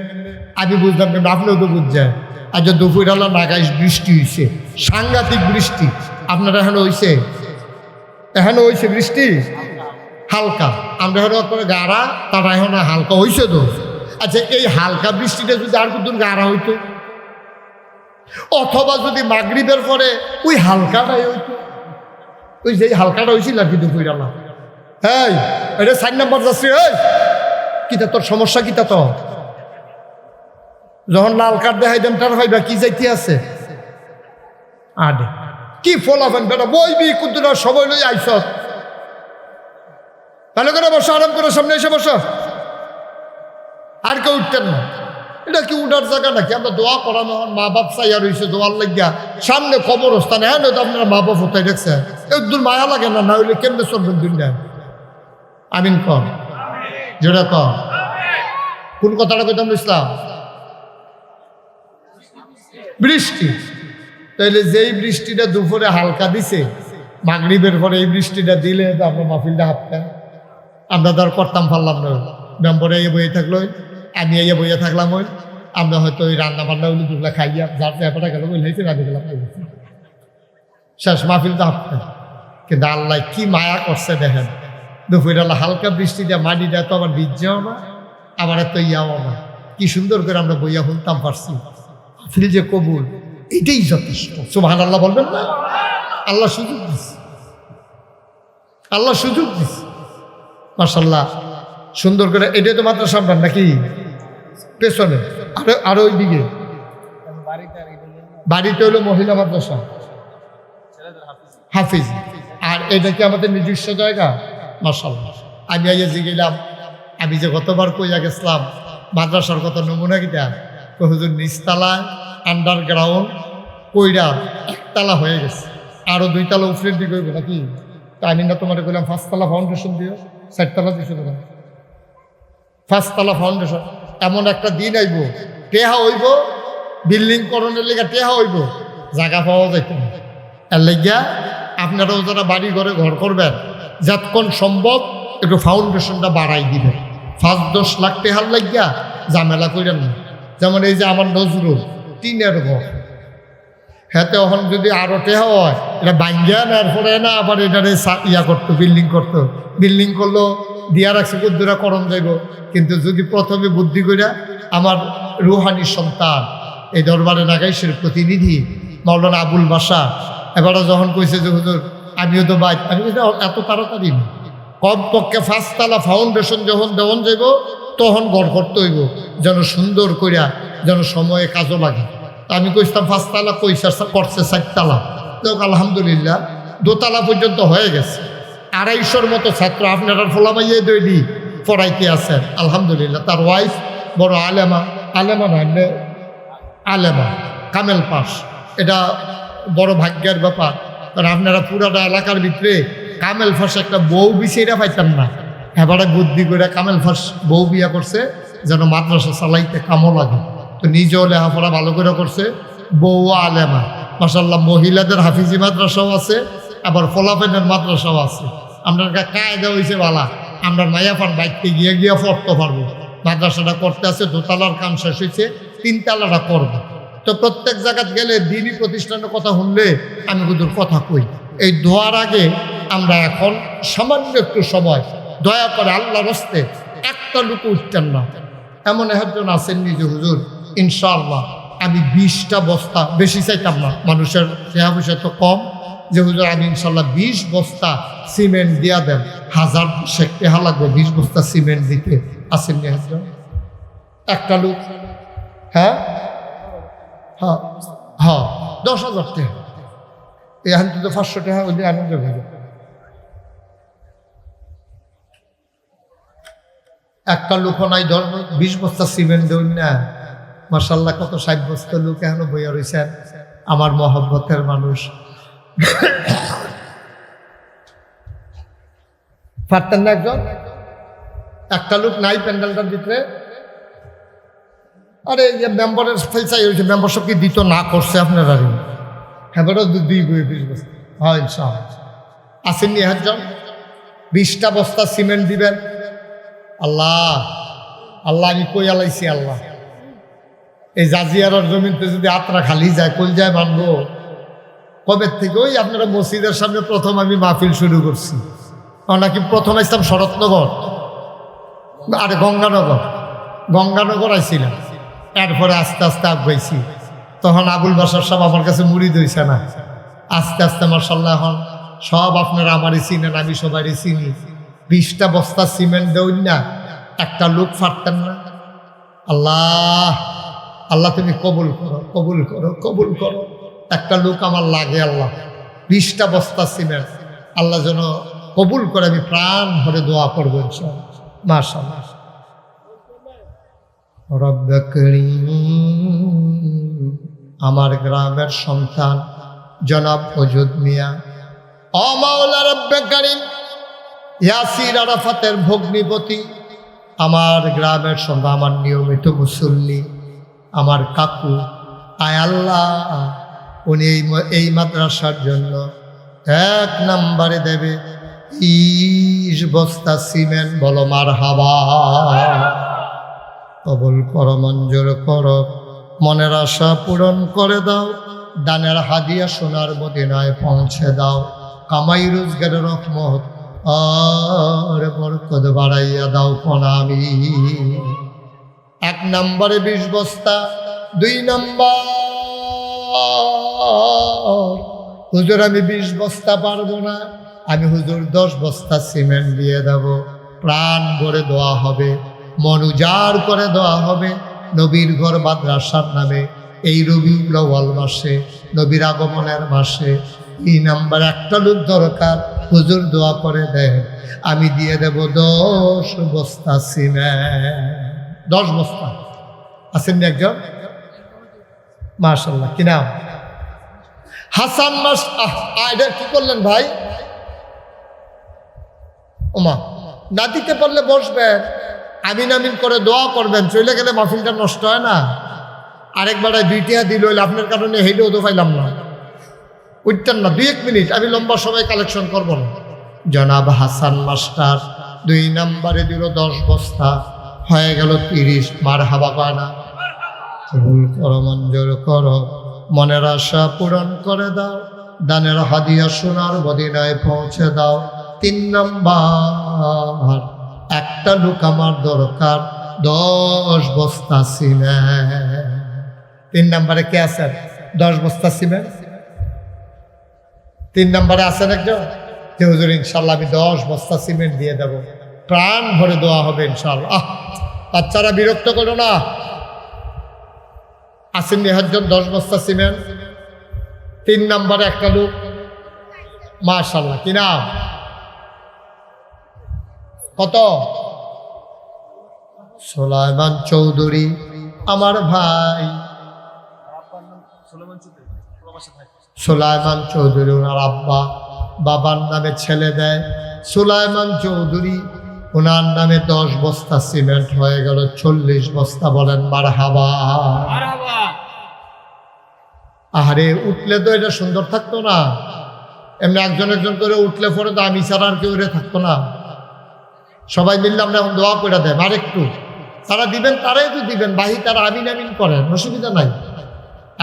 আমি বুঝলাম কেমনে, আপনিও তো বুঝছেন। আচ্ছা, দুপুরবেলা নাগাইশ বৃষ্টি হয়েছে, সাংঘাতিক বৃষ্টি। আপনারা এখানে হয়েছে বৃষ্টি হালকা, আমরা এখন করে গাড়া, তারা এখন হালকা হয়েছে তো। আচ্ছা, এই হালকা বৃষ্টিটা যদি আর কত গাড়া হইতো, অথবা যদি মাগরিবের পরে ওই হালকাটাই হইতো, ওই যে হালকাটা হয়েছিল আর কি দুপুরবেলা। হ্যাঁ, এটা 4 নম্বর যাচ্ছি। এই কিতা তোর সমস্যা কিতা? তো যখন লাল কার্ড দেখাই দেন তার ভাইবা কি যাইতে আছে আডে কি ফলাফেন বেটা বইবি কুদ্দুরা সবাই লই আইস, ভালো করে বসো, আরাম করে সামনে এসে বসো, আর কেউ উঠতেন না। এটা কি উঠার জায়গা নাকি? আমরা দোয়া করানো, মা বাপ চাইয়া রয়েছে দোয়ার লাগিয়া, সামনে কবরস্থানে। হ্যাঁ, নয়তো আপনার মা বাপ হতাই দেখছে, একদূর মায়া লাগে না, না হইলে কেমনে চলবেন দুনিয়া? আমিন কর, যেটা কর। কোন কথাটা কইতাম ইসলাম? বৃষ্টি। তাইলে যেই বৃষ্টিটা দুপুরে হালকা দিছে, মাগরিবের পরে এই বৃষ্টিটা দিলে তো আমরা মাহফিলটা হাঁপতাম। আমরা তো আর করতাম পারলাম না। মেম্বরে এই বইয়ে থাকলো, আমি এই বইয়ে থাকলাম, ওই আমরা হয়তো ওই রান্না বান্না হইলে দুগুলা খাইয়া যার ব্যাপারটা গেল বই হয়েছে, রাঁধে গেলাম, শেষ মাহফিলটা হাঁপতাম। কিন্তু আল্লাহ কি মায়া করছে দেখেন, দুপুরবেলা হালকা বৃষ্টিটা মাটিটা তো আবার ভিজছেও না, আবার এত ইয়াও না, কি সুন্দর করে আমরা বইয়া শুনতাম পারছি। মাহফিল যে কবুল, এটাই যথেষ্ট। সুবহানাল্লাহ বলবেন না? আল্লাহ সুযোগ দিচ্ছে, আল্লাহ সুযোগ দিচ্ছে, মাশাআল্লাহ সুন্দর করে। এটাই তো মাত্র সামনে নাকি পেছনে? আরো ওই দিকে বাড়িতে হলো মহিলা মাদ্রাসা হাফিজ, আর এটা কি আমাদের নিজস্ব জায়গা? মাশাআল্লাহ। আমি আইয়া গেলাম, আমি যে গতবার কইয়া গেছিলাম মাদ্রাসার কত নমুনা কিটা, হুজুর নিচতলায় আন্ডারগ্রাউন্ড কইরা একতলা হয়ে গেছে, আরো 2 তলা উপরের দিকে হইব নাকি? তা আমি না তোমার কইলাম 5 তলা ফাউন্ডেশন দিও, 4 তলা দিছো না, 5 তলা ফাউন্ডেশন। এমন একটা দিন আইব, টেহা হইব, বিল্ডিং করণের লেগা টেহা হইব, জায়গা পাওয়া যাইত না। এর লেগা আপনারাও যারা বাড়ি ঘরে ঘর করবেন, যতক্ষণ সম্ভব একটু ফাউন্ডেশনটা বাড়াই দিবেন। 5-10 লাখ টেহার লাগিয়া ঝামেলা করেন না। যেমন এই যে আমার নজরুল টিনের ঘর, হাতে এখন যদি আরো টেহা হয়, এটা ভাঙ্গিয়া নেওয়ার পরে না আবার এটারে ইয়া করতো, বিল্ডিং করতো। বিল্ডিং করলো দিয়া রাখছে কুদ্দুরা করণ যাইব। কিন্তু যদি প্রথমে বুদ্ধি করিয়া আমার রুহানি সন্তান এই দরবারে নাগাইশের প্রতিনিধি মাওলানা আবুল বাসা এবারে যখন কইছে যে হুজুর আমিও তো বাইক, আমি এত তাড়াতাড়ি না, কমপক্ষে 5 তলা ফাউন্ডেশন যখন দেওয়ান যাইব তখন ঘর করতে হইব, যেন সুন্দর করিয়া, যেন সময়ে কাজও লাগে। আমি কইতাম 5 তলা, কইসা করছে 4 তলা। দেখ আলহামদুলিল্লাহ 2 তলা পর্যন্ত হয়ে গেছে। 250-র মতো ছাত্র আপনারা ফোলামাইয়ে দৈনি পড়াইতে আছেন আলহামদুলিল্লাহ। তার ওয়াইফ বড় আলেমা, আলেমা নয় আলেমা, কামেল পাস। এটা বড় ভাগ্যের ব্যাপার, কারণ আপনারা পুরাটা এলাকার ভিতরে কামেল ফাঁস একটা বউ বিছেরা পাইতেন না, এবারে বুদ্ধি করে কামেল ফাঁস বউ বিয়া করছে যেন মাদ্রাসা চালাইতে কামও লাগে। তো নিজেও লেখাপড়া ভালো করে করছে, বউ আলেমা মাশাআল্লাহ। মহিলাদের হাফিজি মাদ্রাসাও আছে, আবার ফলাফেনের মাদ্রাসাও আছে। আপনার কায়দা হয়েছে বালা, আমরা মায়াপান বাইকতে গিয়ে পড়তে পারবো। মাদ্রাসাটা করতে আছে, 2 তলার কাম শেষ হয়েছে, 3 তলাটা করবো। তো প্রত্যেক জায়গাত গেলে দিনই প্রতিষ্ঠানের কথা শুনলে আমি হুজুর কথা কই, এই দোয়ার আগে আমরা এখন সামান্য একটু সময় দয়া করে আল্লাহর হস্তে একটা লুকু উঠতেন না। এমন একজন আছেন নিজে হুজুর ইনশাআল্লাহ আমি 20টা বস্তা, বেশি চাইতাম না, মানুষের টাকা পয়সা তো কম, যে হুজুর আমি ইনশাআল্লাহ 20 বস্তা সিমেন্ট দিয়া দেন, 1000 টাকা লাগবে 20 বস্তা সিমেন্ট দিতে। আসেন নি একজন, একটা লোক? হ্যাঁ হ্যাঁ হ্যাঁ, 10,000 টাকা। এখন তো 500 টাকা হলে আনন্দ হয়ে, একটা লোক নাই ধর 20 বস্তা সিমেন্ট দেন না। মাশাআল্লাহ কত 60 বস্তা লোক এখনো বইয়া রয়েছেন, আমার মহব্বতের মানুষ। পারতেন না একজন? একটা লোক নাই প্যান্ডেলটার ভিতরে। আরে মেম্বারের পয়সাই হয়েছে, মেম্বারশিপ কি দিত না করছে আপনারা? এবারও 20 বস্তা। হ্যাঁ ইনশাআল্লাহ আসেননি একজন 20টা বস্তা সিমেন্ট দিবেন। আল্লাহ আল্লাহ আমি কই আলাইছি আল্লাহ, এই জাজিয়ার জমিনতে যদি আত্রা খালি যায় কই যায় মানবো কবে থেকে? ওই আপনারা মসজিদের সামনে প্রথম আমি মাহফিল শুরু করছি, নাকি প্রথম আসতাম শরৎনগর, আরে গঙ্গানগর আইছিলাম, এরপরে আস্তে আস্তে আগাইছি। তখন আবুল বাসার সব আমার কাছে মুড়ি দইছে না, আস্তে আস্তে মাশাআল্লাহ এখন সব আপনারা আমারই চিনেন, আমি সবারই চিনি। 20টা বস্তা সিমেন্ট দেউন না, একটা লোক ফাটতেন না। আল্লাহ আল্লাহ তুমি কবুল করো, কবুল করো, কবুল করো। একটা লোক আমার লাগে আল্লাহ, 20টা বস্তা সিমেন্ট আল্লাহ যেন কবুল করে। আমি প্রাণ ভরে দোয়া করবো ইনশাআল্লাহ। মাশাআল্লাহ। রব্বে করিম, আমার গ্রামের সন্তান জনাব ওজুদ মিয়া, ও মাওলা রব্বে করিম, ইয়াসির আরাফাতের ভগ্নিপতি, আমার গ্রামের সন্তান, আমার নিয়মিত মুসল্লি, আমার কাকু, আয় আল্লাহ উনি এই মাদ্রাসার জন্য 1 নম্বরে দেবে 20 বস্তা সিমেন্ট। বলো মারহাবা। কবুল করো, মঞ্জুর করো, মনের আশা পূরণ করে দাও, দানের হাদিয়া সোনার মদিনায় পৌঁছে দাও, কামাই রোজগারের রহমত আর বরকত বাড়াইয়া দাও কোনামি। 1 নম্বরে 20 বস্তা, 2 নম্বর হুজুর আমি 20 বস্তা পারবো না, আমি হুজুর 10 বস্তা সিমেন্ট দিয়ে দেব। প্রাণ ভরে দোয়া হবে, মন উজাড় করে দোয়া হবে নবীর ঘর মাদ্রাসার নামে এই রবিউল আউয়াল মাসে, নবীর আগমনের মাসে। 2 নম্বর একটা লোক দরকার, হুজুর দোয়া করে দেন, আমি দিয়ে দেব 10 বস্তা সিমেন্ট। 10 বস্তা আসেননি একজন? মাশাআল্লাহ। কি নাম? হাসান মাস। এটা কি করলেন ভাই? ওমা, না দিতে পারলে বসবেন, আমিন আমিন করে দোয়া করবেন, চলে গেলে মাহফিলটা নষ্ট হয় না। আরেকবার 2টা দিল হইলে আপনার কারণে হেঁটেও তো পাইলাম না, উঠতেন না। 2-1 মিনিট, আমি লম্বা সময় কালেকশন করব না। জনাব হাসান মাস্টার 2 নম্বরে দিল 10 বস্তা, হয়ে গেল 30। মারহাবা কয় না? কবুল করো, মঞ্জুর করো, মনের আশা পূরণ করে দাও, দানের হাদিয়া সোনার মদিনায় পৌঁছে দাও। 3 নম্বর একটা লোক আমার দরকার, 10 বস্তা সিমেন্ট। 3 নম্বরে কে আছেন? 10 বস্তা সিমেন্ট 3 নম্বরে আছেন একজন? যে হুজুর ইনশাল্লাহ আমি 10 বস্তা সিমেন্ট দিয়ে দেব, প্রাণ ভরে দোয়া হবে ইনশাল্লাহ। বাচ্চারা বিরক্ত করো না, আসেননি একজন 10 বস্তা সিমেন্ট? 3 নম্বরে একটা লোক, মাশাআল্লাহ। কি নাম? কত? সুলাইমান চৌধুরী, আমার ভাই সুলাইমান চৌধুরী। ওনার আব্বা বাবার নামে ছেলে দেয় সুলাইমান চৌধুরী, ওনার নামে 10 বস্তা সিমেন্ট হয়ে গেল 40 বস্তা। বলেন মারহাবা। আরে উঠলে তো এটা সুন্দর থাকতো না, এমনি একজন একজন করে উঠলে পরে তো আমি ছাড়া আর কেউ থাকতো না। সবাই মিললে আমরা এখন দোয়া করে দেন, আর একটু তারা দিবেন, তারাই তো দিবেন, বাহি তারা আমিন আমিন করেন, অসুবিধা নাই।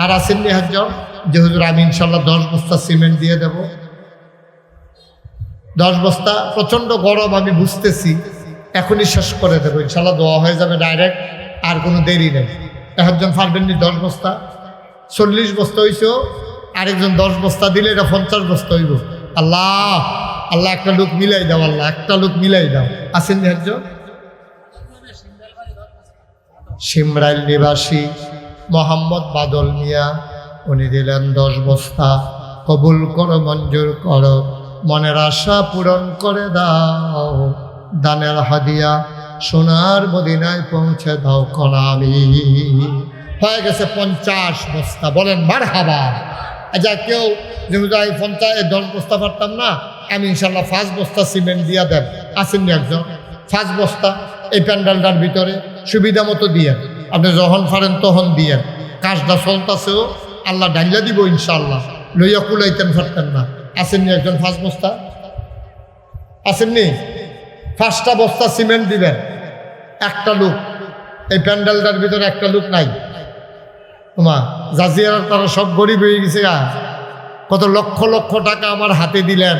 আর আসেননি একজন যে হুজুর আমি ইনশাল্লাহ 10 বস্তা সিমেন্ট দিয়ে দেব। 10 বস্তা, প্রচন্ড গরম আমি বুঝতেছি, এখনই শেষ করে দেবো ইনশাল্লাহ, দোয়া হয়ে যাবে ডাইরেক্ট, আর কোনো দেরি নেই। একজন পারবেননি 10 বস্তা? 40 বস্তা হইছো, আরেকজন 10 বস্তা দিলে এটা 50 বস্তা হইব। আল্লাহ আল্লাহ একটা লোক মিলাই দাও, আল্লাহ একটা লোক মিলাই দাও। আসেন একজন সিমরাইল নিবাসী মোহাম্মদ বাদল মিয়া, উনি দিলেন 10 বস্তা। কবুল করো, মঞ্জুর করো, মনের আশা পূরণ করে দাও, দানের হাদিয়া সোনার মদিনায় পৌঁছে দাও কোনামি। হয়ে গেছে 50 বস্তা। বলেন মারহাবা। আচ্ছা কেউ যে 10 বস্তা পারতাম না, আমি ইনশাল্লাহ 5 বস্তা সিমেন্ট দিয়া দেন। আসেননি একজন? 5 বস্তা এই প্যান্ডেলটার ভিতরে সুবিধা মতো দিয়ে, আপনি যখন পারেন তখন দিয়ে, কাজটা চলতেছেও, আল্লাহ ডাইলা দিব ইনশাল্লাহ। লইয়া কুলাইতেন পারতেন না। আসেননি একজন 5 বস্তা? আসেননি? 5টা বস্তা সিমেন্ট দিবেন, একটা লোক, এই প্যান্ডেলটার ভিতরে একটা লোক নাই। তোমা জাজিয়ার তারা সব গরিব হয়ে গেছে। কত লক্ষ লক্ষ টাকা আমার হাতে দিলেন,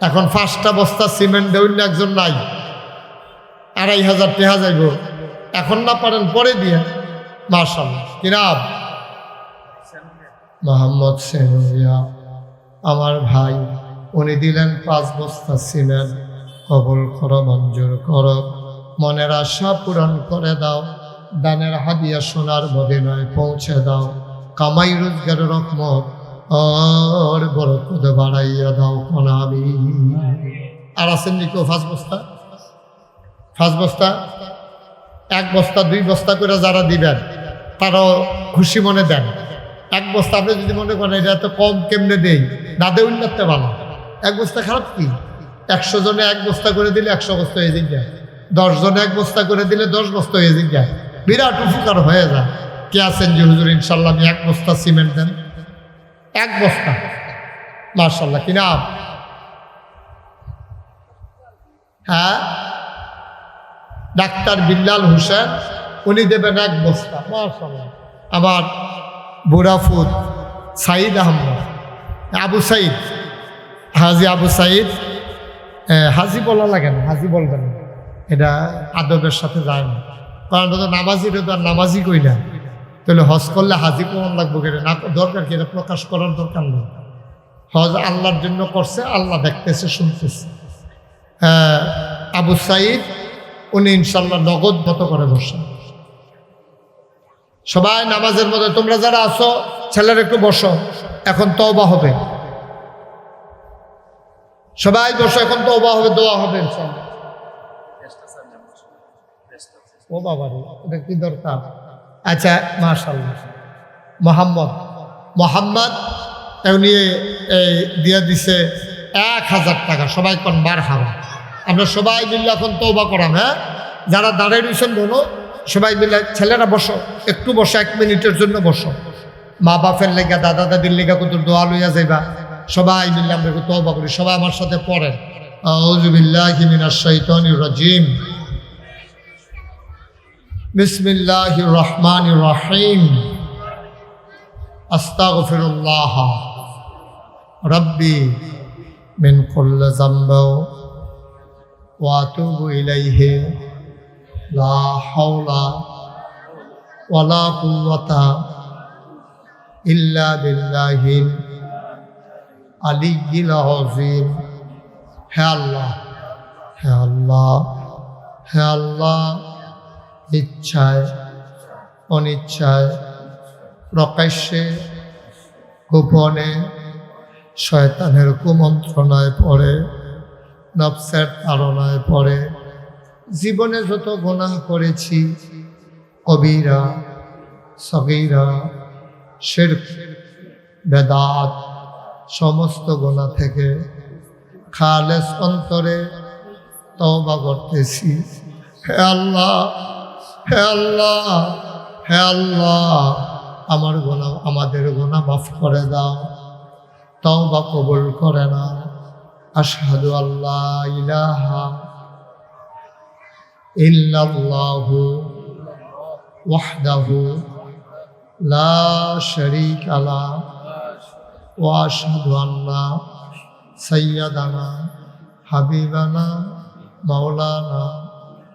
এখন 5টা বস্তা সিমেন্ট দেউন একজন নাই, 2500 টাকা যাইব। এখন না পারেন পরে দিয়ে। মাশাআল্লাহ। কি নাম? মোহাম্মদ সেনুয়া আমার ভাই, উনি দিলেন 5 বস্তা সিমেন্ট। কবুল করো, মঞ্জুর করো, মনের আশা পূরণ করে দাও, দানের হাদিয়া সোনার মদিনায় পৌঁছে দাও, কামাই রোজগারের রহমত আর বরকত বাড়াইয়া দাও কোন আমিন। আর আছেন নি কেউ 5 বস্তা? 5 বস্তা, 1 বস্তা 2 বস্তা করে যারা দিবেন তারাও খুশি মনে দেন। 1 বস্তা আপনি যদি মনে করেন এটা এত কম কেমনে দেই, না দে উন্নতে ভালো। 1 বস্তা খারাপ কি? 100 জনে 1 বস্তা করে দিলে 100 বস্তা হয়ে যায়, 10 জনে 1 বস্তা করে দিলে 10 বস্তা হয়ে যায়, বিরাট উপকার হয়ে যায়। কে আছেন যে হুজুর ইনশাল্লাহ আমি 1 বস্তা সিমেন্ট দেন? 1 বস্তা। মাশাআল্লাহ। কি নাম? হ্যাঁ, ডাক্তার বিল্লাল হোসেন, উনি দেবেন 1 বস্তা। মাশাআল্লাহ। আবার বুড়াফুত সাইদ আহমদ, আবু সাইদ, হাজি আবু সাইদ, হাজি বলা লাগে না, হাজি বলবেন, এটা আদবের সাথে যায় না। কারণ তো নামাজির তো আর নামাজি কই না, তাহলে হজ করলে হাজি প্রমাণ লাগবো কেন? না, দরকার কি? এটা প্রকাশ করার দরকার নেই। হজ আল্লাহর জন্য করছে, আল্লাহ দেখতেছে, শুনতেছে। আবু সাইদ উনি ইনশাল্লাহ নগদ মতো করে বসেন। সবাই নামাজের মধ্যে, তোমরা যারা আসো ছেলেরা একটু বসো, এখন তওবা হবে। সবাই বসো, এখন তওবা হবে, দোয়া হবে ইনশাল্লাহ। ও বাবা রে, এটা কি দরকার? আচ্ছা, মাশাআল্লাহ। মোহাম্মদ উনি দিয়ে দিছে 1000 টাকা। সবাই কোন বার হাবা। আমরা সবাই মিলে এখন তওবা করাম। হ্যাঁ, যারা দাঁড়িয়ে রয়েছেন বলো, সবাই মিলে, ছেলেরা বসো, একটু বসো, 1 মিনিটের জন্য বসো। মা বাপের লেগা, দাদা দাদির লেগা কত দোয়া লইয়া যাইবা। সবাই মিলে আমরা একটু তওবা করি। সবাই আমার সাথে পড়েন, আউযু বিল্লাহি মিনাশ শাইতানির রাজিম, বিসমিল্লাহির রহমানির রহিম, আস্তাগফিরুল্লাহ রাব্বি মিন কুল্লি যামবি ওয়া আতুবু ইলাইহি, লা হাওলা ওয়ালা কুওয়াতা ইল্লা বিল্লাহিল আলিয়্যিল আযীম। হে আল্লাহ, হে আল্লাহ, হে আল্লাহ, ইচ্ছায় অনিচ্ছায়, প্রকাশ্যে গোপনে শয়তানের কুমন্ত্রণায় পড়ে, নফসের তাড়নায় পড়ে জীবনে যত গুনাহ করেছি, কবিরা সগীরা, শিরক, বেদাত, সমস্ত গুনাহ থেকে খালেস অন্তরে তওবা করতেছি। হে আল্লাহ, হে আল্লাহ, হে আল্লাহ, আমার গুনাহ, আমাদের গুনাহ মাফ করে দাও, তওবা কবুল করে নাও। আশহাদু আল্লা ইলাহা ইল্লাল্লাহু ওয়াহদাহু লা শারীকা লাহু ওয়া আশহাদু আন্না সাইয়্যিদানা হাবিবানা মাওলানা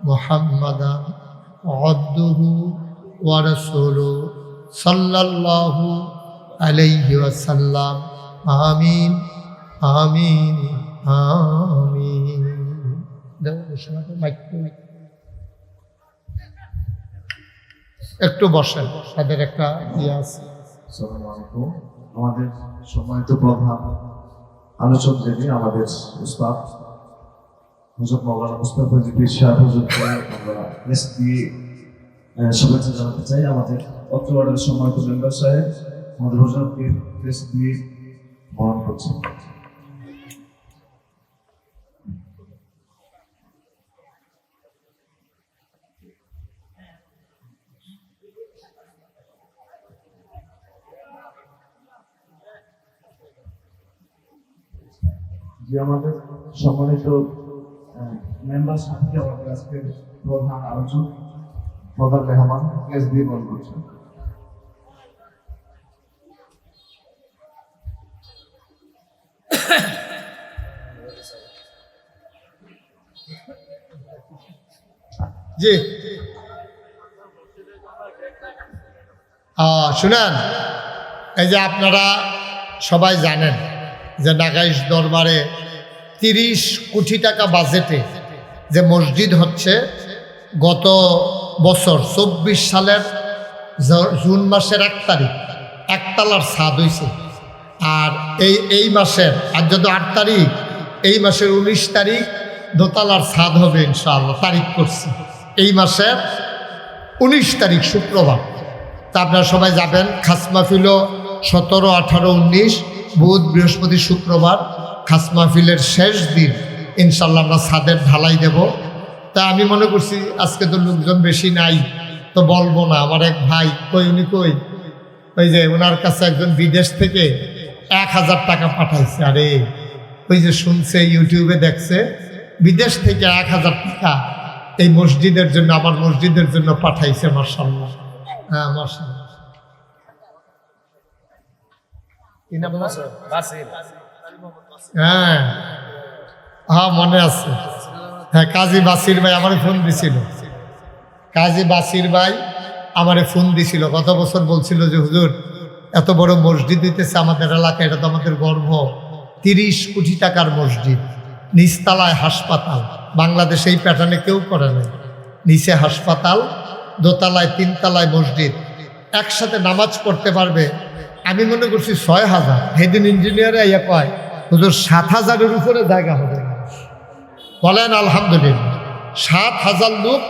মুহাম্মাদান আবদুহু ওয়া রাসূলুহু সাল্লাল্লাহু আলাইহি ওয়াসাল্লাম। আমিন, আমিন, আমিন। একটু বসেন, তাদের একটা ইয়ে আছে। আসসালামু আলাইকুম। আমাদের সম্মানিত প্রধান আলোচক দেবী, আমাদের উস্তাদ হযরত মাওলানা মুস্তাফিজুর পীর সাহেব হুজুরকে আমরা প্রেস দিয়ে শুভেচ্ছা জানাতে চাই। আমাদের অত্র ওয়ার্ডের সম্মানিত মেম্বার সাহেব আমাদের হুজুরকে প্রেস দিয়ে বরণ করছেন। যে আমাদের সম্মানিত মেম্বার সাথে আমাদের আজকে প্রধান আলোচক প্রধান মেহমান কেস দিয়ে বল করছেন। জি শুনেন, এই যে আপনারা সবাই জানেন যে নাগাইশ দরবারে 30 কোটি টাকা বাজেটে যে মসজিদ হচ্ছে, গত বছর 24 সালের জুন মাসের 1 তারিখ একতলার ছাদ হয়েছে। আর এই মাসের আজ যত 8 তারিখ, এই মাসের 19 তারিখ দোতলার ছাদ হবে ইনশাআল্লাহ, তারিখ করছি এই মাসের 19 তারিখ শুক্রবার। তা আপনারা সবাই যাবেন। খাস মাহফিলও 17, 18, 19 বুধ বৃহস্পতি শুক্রবার খাস মাহফিলের শেষ দিন ইনশাল্লাহ আমরা ছাদের ঢালাই দেব। তা আমি মনে করছি আজকে তো লোকজন বেশি নাই, তো বলবো না। আমার এক ভাই উনি ওই যে ওনার কাছে একজন বিদেশ থেকে 1000 টাকা পাঠাইছে। আরে ওই যে শুনছে, ইউটিউবে দেখছে, বিদেশ থেকে 1000 টাকা এই মসজিদের জন্য, আমার মসজিদের জন্য পাঠাইছে। মাশাআল্লাহ, হ্যাঁ মাশাআল্লাহ। হ্যাঁ হ্যাঁ মনে আছে। হ্যাঁ, কাজী বাসির ভাই আমারে ফোন দিছিল। কাজী বাসির ভাই আমারে ফোন দিছিল গত বছর, বলছিল যে হুজুর এত বড় মসজিদ দিতেছে আমাদের এলাকায়, এটা তো আমাদের গর্ব। 30 কোটি টাকার মসজিদ, নিচতলায় হাসপাতাল, বাংলাদেশে এই প্যাটার্নে কেউ করে নাই। নিচে হাসপাতাল, দোতলায় 3 তলায় মসজিদ, একসাথে নামাজ পড়তে পারবে। আমি মনে করছি 6000। সেদিন ইঞ্জিনিয়ারে ইয়া কয় হুজুর 7000-এর উপরে জায়গা হবে। বলেন আলহামদুলিল্লাহ, 7000 লোক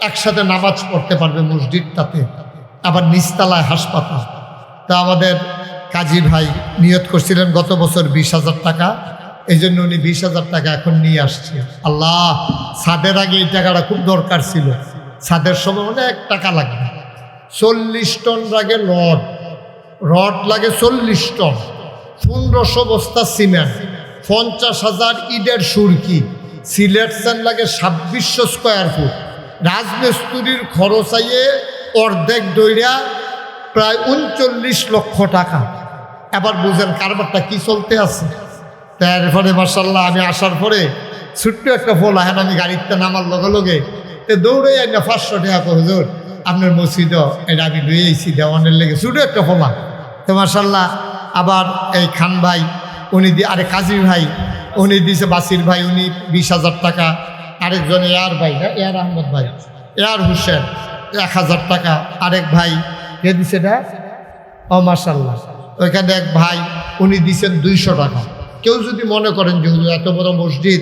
একসাথে নামাজ পড়তে পারবে মসজিদটাতে, আবার নিচতলায় হাসপাতাল। তা আমাদের কাজী ভাই নিয়ত করছিলেন গত বছর 20,000 টাকা, এই জন্য উনি 20,000 টাকা এখন নিয়ে আসছে। আল্লাহ, ছাদের আগে এই টাকাটা খুব দরকার ছিল। ছাদের সময় অনেক টাকা লাগবে। 40 টন লাগে রড লাগে 40 টন, 1500 বস্তা সিমেন্ট, 50,000 ইটের সুরকি, সিলেকশন লাগে 2600 স্কোয়ার ফুট, রাজমিস্ত্রির খরচ আইয়ে অর্ধেক দইরা প্রায় 39 লক্ষ টাকা। এবার বুঝেন কারবারটা কি চলতে আছে। তারপরে মাশাআল্লাহ আমি আসার পরে ছোট্ট একটা ফোন আহেন, আমি গাড়িতে নামার লগে লগে দৌড়ে আই না 500 টাকা হুজুর আপনার মসজিদ, এটা আমি লুয়ে আইছি দেওয়ানের লেগে, ছোটো একটা ফোলা। তো মাশাআল্লাহ আবার এই খান ভাই উনি আরে কাজী ভাই উনি দিয়েছে, বাসির ভাই উনি 20,000 টাকা, আরেকজন এয়ার ভাই, এয়ার আহমদ ভাই, এয়ার হোসেন 1000 টাকা, আরেক ভাই কে দিছে এটা, ও মাশাআল্লাহ ওইখানে এক ভাই উনি দিছেন 200 টাকা। কেউ যদি মনে করেন যে এত বড় মসজিদ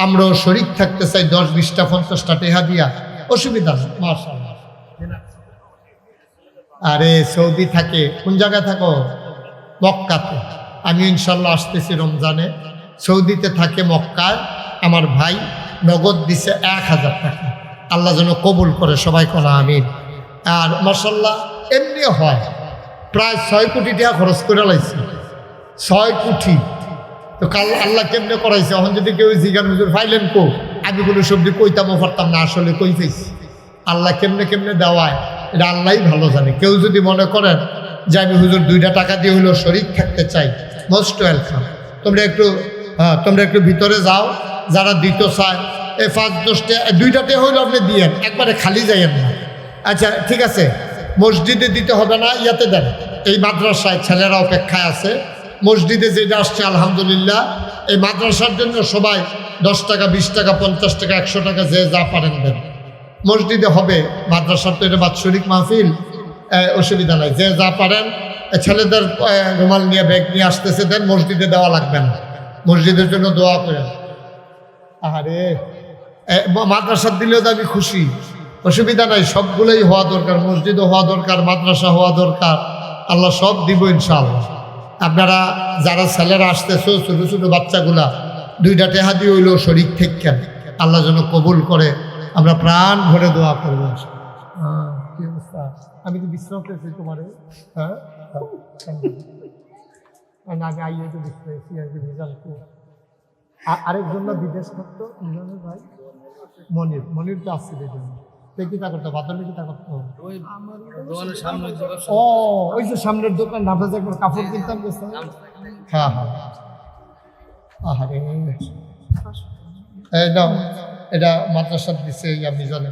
আমরাও শরীক থাকতে চাই, 10, 20টা 50টা টেহা দিয়া, অসুবিধা নেই মাশাআল্লাহ। আরে সৌদি থাকে, কোন জায়গায় থাকো? মক্কাতে। আমি ইনশাল্লাহ আসতেছি রমজানে, সৌদিতে থাকে মক্কায়। আমার ভাই নগদ দিছে 1000 টাকা, আল্লাহ যেন কবুল করে, সবাই কোনা আমিন। আর মাশাআল্লাহ এমনি হয় প্রায় 6 কোটি টাকা খরচ করে লাইছে, 6 কোটি। তো কাল আল্লাহ কেমনে করাইছে, এখন যদি কেউ জিজ্ঞান হুজুর ফাইলেন কো, আমি কোনো সবজি কইতামও পারতাম না, আসলে কই পেয়েছি। আল্লাহ কেমনে কেমনে দেওয়ায় এটা আল্লাহই ভালো জানে। কেউ যদি মনে করেন যে আমি হুজুর 2টা টাকা দিয়ে হইলেও শরীক থাকতে চাই, মোস্ট ওয়েলকাম। তোমরা একটু ভিতরে যাও, যারা দিতে চায় এই 5-10টা 2টাতে হইলেও আপনি দিয়েন, একবারে খালি যাইয়েন না। আচ্ছা ঠিক আছে, মসজিদে দিতে হবে না, ইয়াতে দেন। এই মাদ্রাসায় ছেলেরা অপেক্ষায় আছে, মসজিদে যেটা আসছে আলহামদুলিল্লাহ। এই মাদ্রাসার জন্য সবাই 10 টাকা, 20 টাকা, 50 টাকা, 100 টাকা যে যা পারেন দেন। মসজিদে হবে, মাদ্রাসার তো এটা বাৎসরিক মাহফিল, অসুবিধা নাই, যে যা পারেন। ছেলেদের রুমাল নিয়ে ব্যাগ নিয়ে আসতেছে দেন, মসজিদে দেওয়া লাগবে না, মসজিদের জন্য দোয়া করেন। আরে মাদ্রাসার দিলেও তো আমি খুশি, অসুবিধা নাই, সবগুলোই হওয়া দরকার, মসজিদও হওয়া দরকার, মাদ্রাসা হওয়া দরকার। আল্লাহ সব দিব ইনশাআল্লাহ। আপনারা যারা ছেলেরা আসতেছো, ছোটো ছোটো বাচ্চাগুলা, 2টা টেহা দিয়ে হইলেও শরীক থেকেন, আল্লাহ যেন কবুল করে। আমরা প্রাণ ভরে দোয়া করবো। কি অবস্থা, আমি তো বিশ্রাম পেয়েছি তোমারে। হ্যাঁ আমি আইয়ে তো বিশ্রাম পেয়েছি আর কি, রেজাল্ট আরেকজন না বিদেশ করতো ইমরানের ভাই মনির তো আসছে জন্য কি তা করতো বাদলে কি তা করতো ও ওই যে সামনের দোকান নাফাজ একবার কাপড় কিনতাম গেছে হ্যাঁ হ্যাঁ আহারে এই নাও এটা মাদ্রাসা দিছে আমি জানি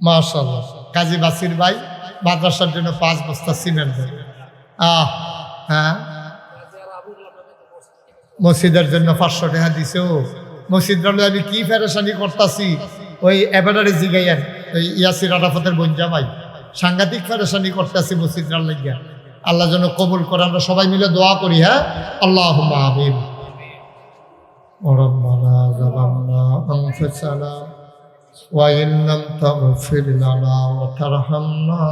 মাশাআল্লাহ কাজী বাসির ভাই মাদ্রাসার জন্য 5 বস্তা সিমেন্ট দেয় হ্যাঁ মসজিদের জন্য 500 টাকা দিছে ও মসজিদ আমি কি ফেরেশানি করতাছি ওই এবারে জিগাইয়ান ওই ইয়াসির আরাফাতের বঞ্জামাই সাংঘাতিক ফেরেশানি করতেছি মসজিদরার লাগিয়া আল্লাহ যেন কবুল করে আমরা সবাই মিলে দোয়া করি হ্যাঁ আল্লাহুম্মা আমিন রব্বানা যালামনা আনফুসানা ওয়া ইন লাম তাগফির লানা ওয়া তারহামনা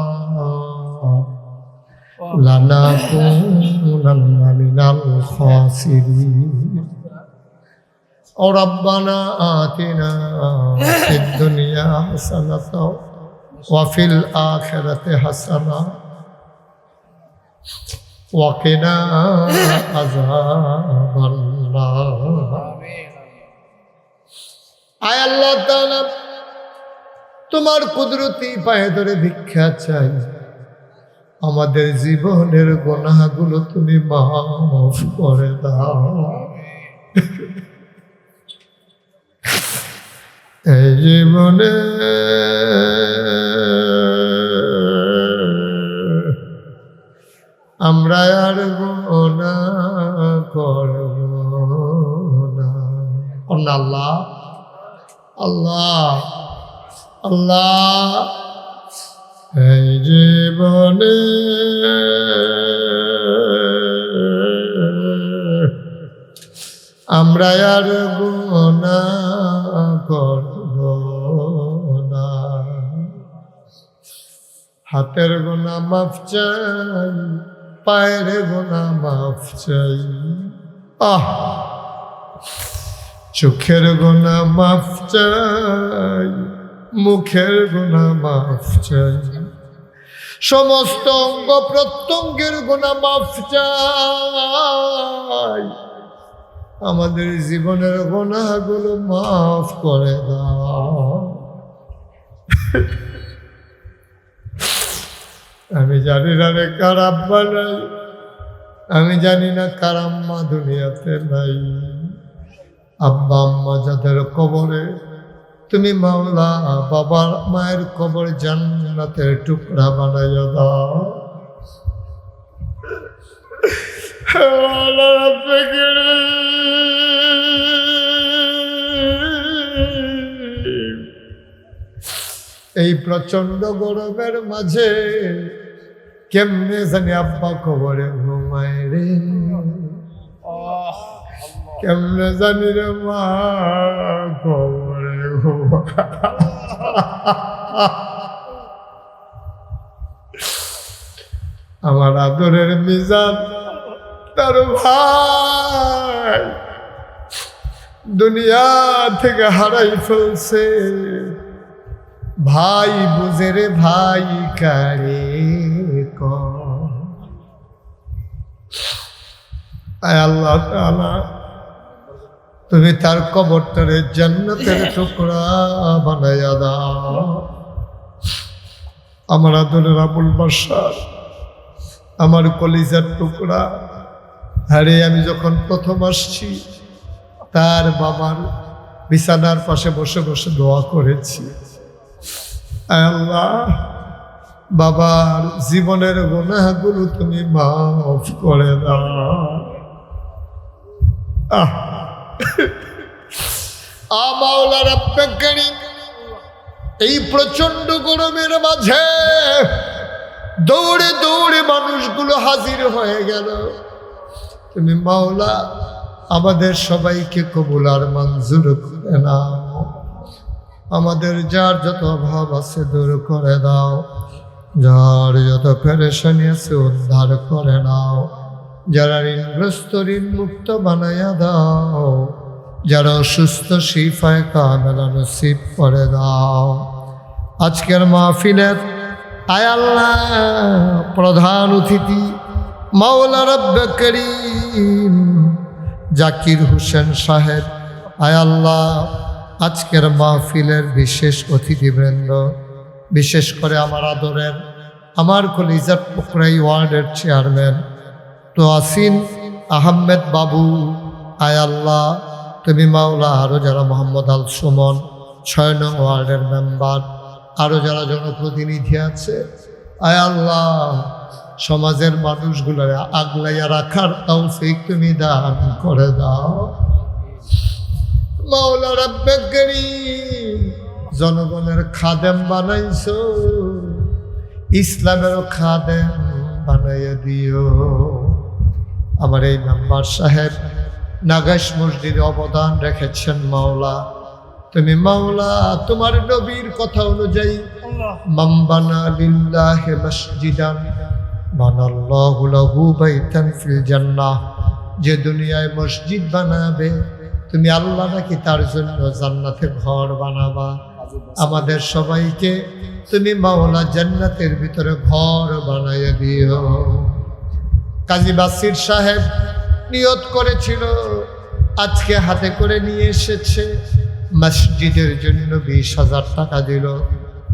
লানাকুনান্না মিনাল খাসিরিন ربنا آتنا في الدنيا حسنة وفي الآخرة حسنة وقنا عذاب النار আয় আল্লাহ তাআলা তোমার কুদরতি পায়ে ধরে ভিক্ষা চাই আমাদের জীবনের গুনাহগুলো তুমি মাফ করে দাও এই জীবনে আমরা আর গুনাহ করব না আল্লাহ আল্লাহ আল্লাহ এই জীবনে আমরা আর গুনাহ করব না হাতের গুনাহ মাফ চাই পায়ের গুনাহ মাফ চাই চোখের গুনাহ মাফ চাই মুখের গুনাহ মাফ চাই সমস্ত অঙ্গ প্রত্যঙ্গের গুনাহ মাফ চাই আমাদের জীবনের গুনাহগুলো মাফ করে দাও আমি জানি না রে কার আব্বা নাই আমি জানি না কার আম্মা দুনিয়াতে নাই আব্বা আম্মা যাদের কবরে তুমি মাওলা বাবার মায়ের কবর জান্নাতের টুকরা বানাইয়া দাও এই প্রচন্ড গরমের মাঝে কেমনে জানি আব্বা কবরে ঘুমায় রে কেমনে জানি রে মা কবরে ঘুমায় আমার আদরের মিজান তার ভাই দুনিয়া থেকে হারাই ফেলছে ভাই বুঝে রে ভাই কারে আয় আল্লাহ তাআলা তুমি তার কবরটারে জান্নাতের টুকরা বানাইয়া দাও আমার আদরের আবুল বাশার আমার কলিজার টুকরা আরে আমি যখন প্রথম আসছি তার বাবার বিছানার পাশে বসে বসে দোয়া করেছি আল্লাহ বাবার জীবনের গুনাহগুলো তুমি মাফ করে দাও মাওলা রব্বে কারীম এই প্রচন্ড গরমের মাঝে দৌড়ে দৌড়ে মানুষগুলো হাজির হয়ে গেল তুমি মাওলা আমাদের সবাইকে কবুল আর মঞ্জুর করে নাও আমাদের যার যত অভাব আছে দূর করে দাও যার যত পেরেশানি আছে উদ্ধার করে নাও যারা ঋণগ্রস্ত ঋণ মুক্ত বানাইয়া দাও যারা অসুস্থ শিফায়ে কামেলা নসিব করে দাও আজকের মাহফিলের আয় আল্লাহ প্রধান অতিথি মাওলা রব্বে কারীম জাকির হোসেন সাহেব, আয় আল্লাহ আজকের মাহফিলের বিশেষ অতিথিবৃন্দ, বিশেষ করে আমার আদরের আমার কলিজার পোকরাই ওয়ার্ডের চেয়ারম্যান তোয়াসিন আহমেদ বাবু, আয় আল্লাহ তুমি মাওলা আরও যারা মোহাম্মদ আল সুমন 6 নং ওয়ার্ডের মেম্বার, আরও যারা জনপ্রতিনিধি আছে, আয় আল্লাহ সমাজের মানুষগুলোর আগলাইয়া রাখার তৌফিক তুমি দান করে দাও। মাওলা রব্বে করিম জনগণের খাদেম বানাইছো, ইসলামেরও খাদেম বানাইয়া দিও। আমার এই মেম্বার সাহেব নাগাইশ মসজিদে অবদান রেখেছেন মাওলা, তুমি মাওলা তোমার নবীর কথা অনুযায়ী মান বানা লিল্লাহি মসজিদান বানাল্লাহু লাহু বাইতান ফিল জান্নাহ, যে দুনিয়ায় মসজিদ বানাবে তুমি আল্লাহ নাকি তার জন্য জান্নাতে ঘর বানাবা। আমাদের সবাইকে তুমি মাওলা জান্নাতের ভিতরে ঘর বানাইয়া দিও। কাজী বাসির সাহেব নিয়ত করেছিল, আজকে হাতে করে নিয়ে এসেছে, মসজিদের জন্য 20,000 টাকা দিল।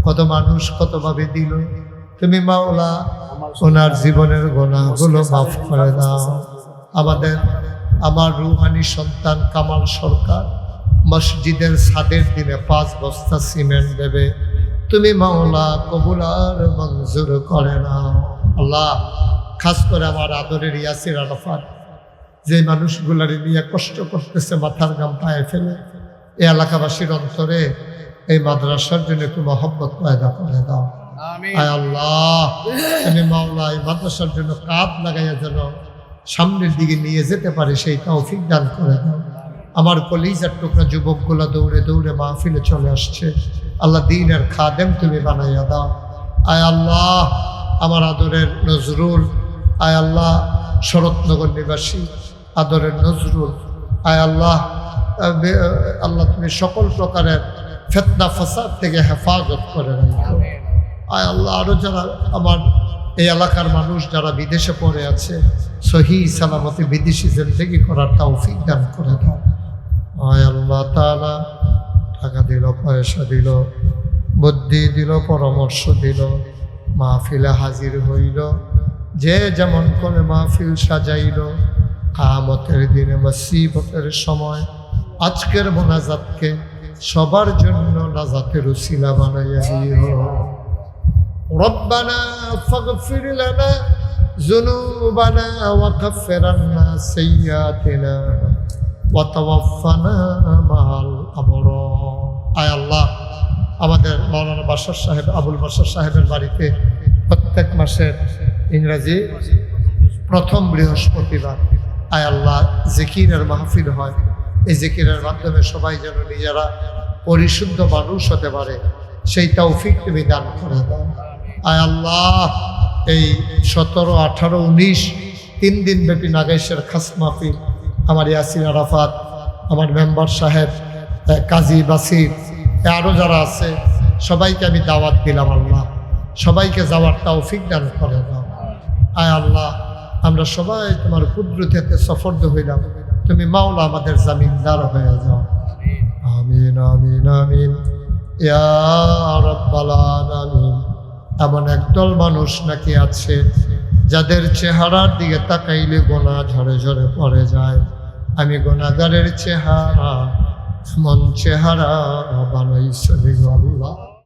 কত মানুষ কতভাবে দিল, তুমি মাওলা ওনার জীবনের গুনাহগুলো মাফ করে দাও। আমার রুহানি সন্তান কামাল সরকার মসজিদের ছাদের দিনে 5 বস্তা সিমেন্ট দেবে, তুমি মাওলা কবুল আর মঞ্জুর করে নাও। আল্লাহ খাস করে আমার আদরের ইয়াসির আরাফাত, যে মানুষগুলার নিয়ে কষ্ট করতেছে, মাথার গাম পায়ে ফেলে, এই এলাকাবাসীর অন্তরে এই মাদ্রাসার জন্য একটু মহব্বত পয়দা করে দাও। আয় আল্লাহ তুমি মাওলা এই মাদ্রাসার জন্য কাঁধ লাগাইয়া যেন সামনের দিকে নিয়ে যেতে পারে সেই তৌফিক দান করে দাও। আমার কলিজার টুকরা যুবকগুলা দৌড়ে দৌড়ে মাহফিলে চলে আসছে, আল্লাহ দ্বীনের খাদেম তুমি বানাইয়া দাও। আয় আল্লাহ আমার আদরের নজরুল, আয় আল্লাহ শরৎনগর নিবাসী আদরের নজরুল, আয় আল্লাহ আল্লাহ তুমি সকল প্রকারের ফিতনা ফাসাদ থেকে হেফাজত করে রাখো। আয় আল্লাহ আরও যারা আমার এই এলাকার মানুষ যারা বিদেশে পড়ে আছে, সহি সালামতে বিদেশি জিন্দেগি করার তৌফিক দান করে দাও। আয় আল্লাহ তাআলা টাকা দিল, পয়সা দিল, বুদ্ধি দিল, পরামর্শ দিল, মাহফিলে হাজির হইল, যে যেমন করে মাহফিল সাজাইল, কিয়ামতের দিনে মুসিবতের সময় আজকের মোনাজাতকে সবার জন্য নাজাতের উসিলা বানাইয়া দিও। রব্বানা ফাগফির লানা যুনুবানা ওয়া কাফির আন্না সাইয়্যাতিনা ওয়া তাওয়াফানা মাআল আবরার। আয় আল্লাহ আমাদের মাওলানা বাশার সাহেব, আবুল বাশার সাহেবের বাড়িতে প্রত্যেক মাসের ইংরেজি প্রথম বৃহস্পতিবার আয় আল্লাহ জিকিরের মাহফিল হয়। এই জিকিরের মাধ্যমে সবাই যেন নিজেরা পরিশুদ্ধ মানুষ হতে পারে সেই তৌফিক তুমি দান করে দাও। আয় আল্লাহ এই 17, 18, 19 3 দিন ব্যাপী নাগাইশের খাস মাহফিল আমার ইয়াসির আরাফাত, আমার মেম্বার সাহেব, কাজী বাসির, আরও যারা আছে সবাইকে আমি দাওয়াত দিলাম। আল্লাহ সবাইকে যাওয়ার তৌফিক দান করে দাও। আয় আল্লাহ আমরা সবাই তোমার কুদরতে সফর্দ হইলাম, তুমি মাওলা আমাদের জামিনদার হয়ে যাও। আমিন আমিন আমিন ইয়া রাব্বাল আলামিন। এমন একদল মানুষ নাকি আছে যাদের চেহারার দিকে তাকাইলে গোনা ঝরে ঝরে পড়ে যায়। আমি গোনাগারের চেহারা মন চেহারা বানাইছো আল্লাহ।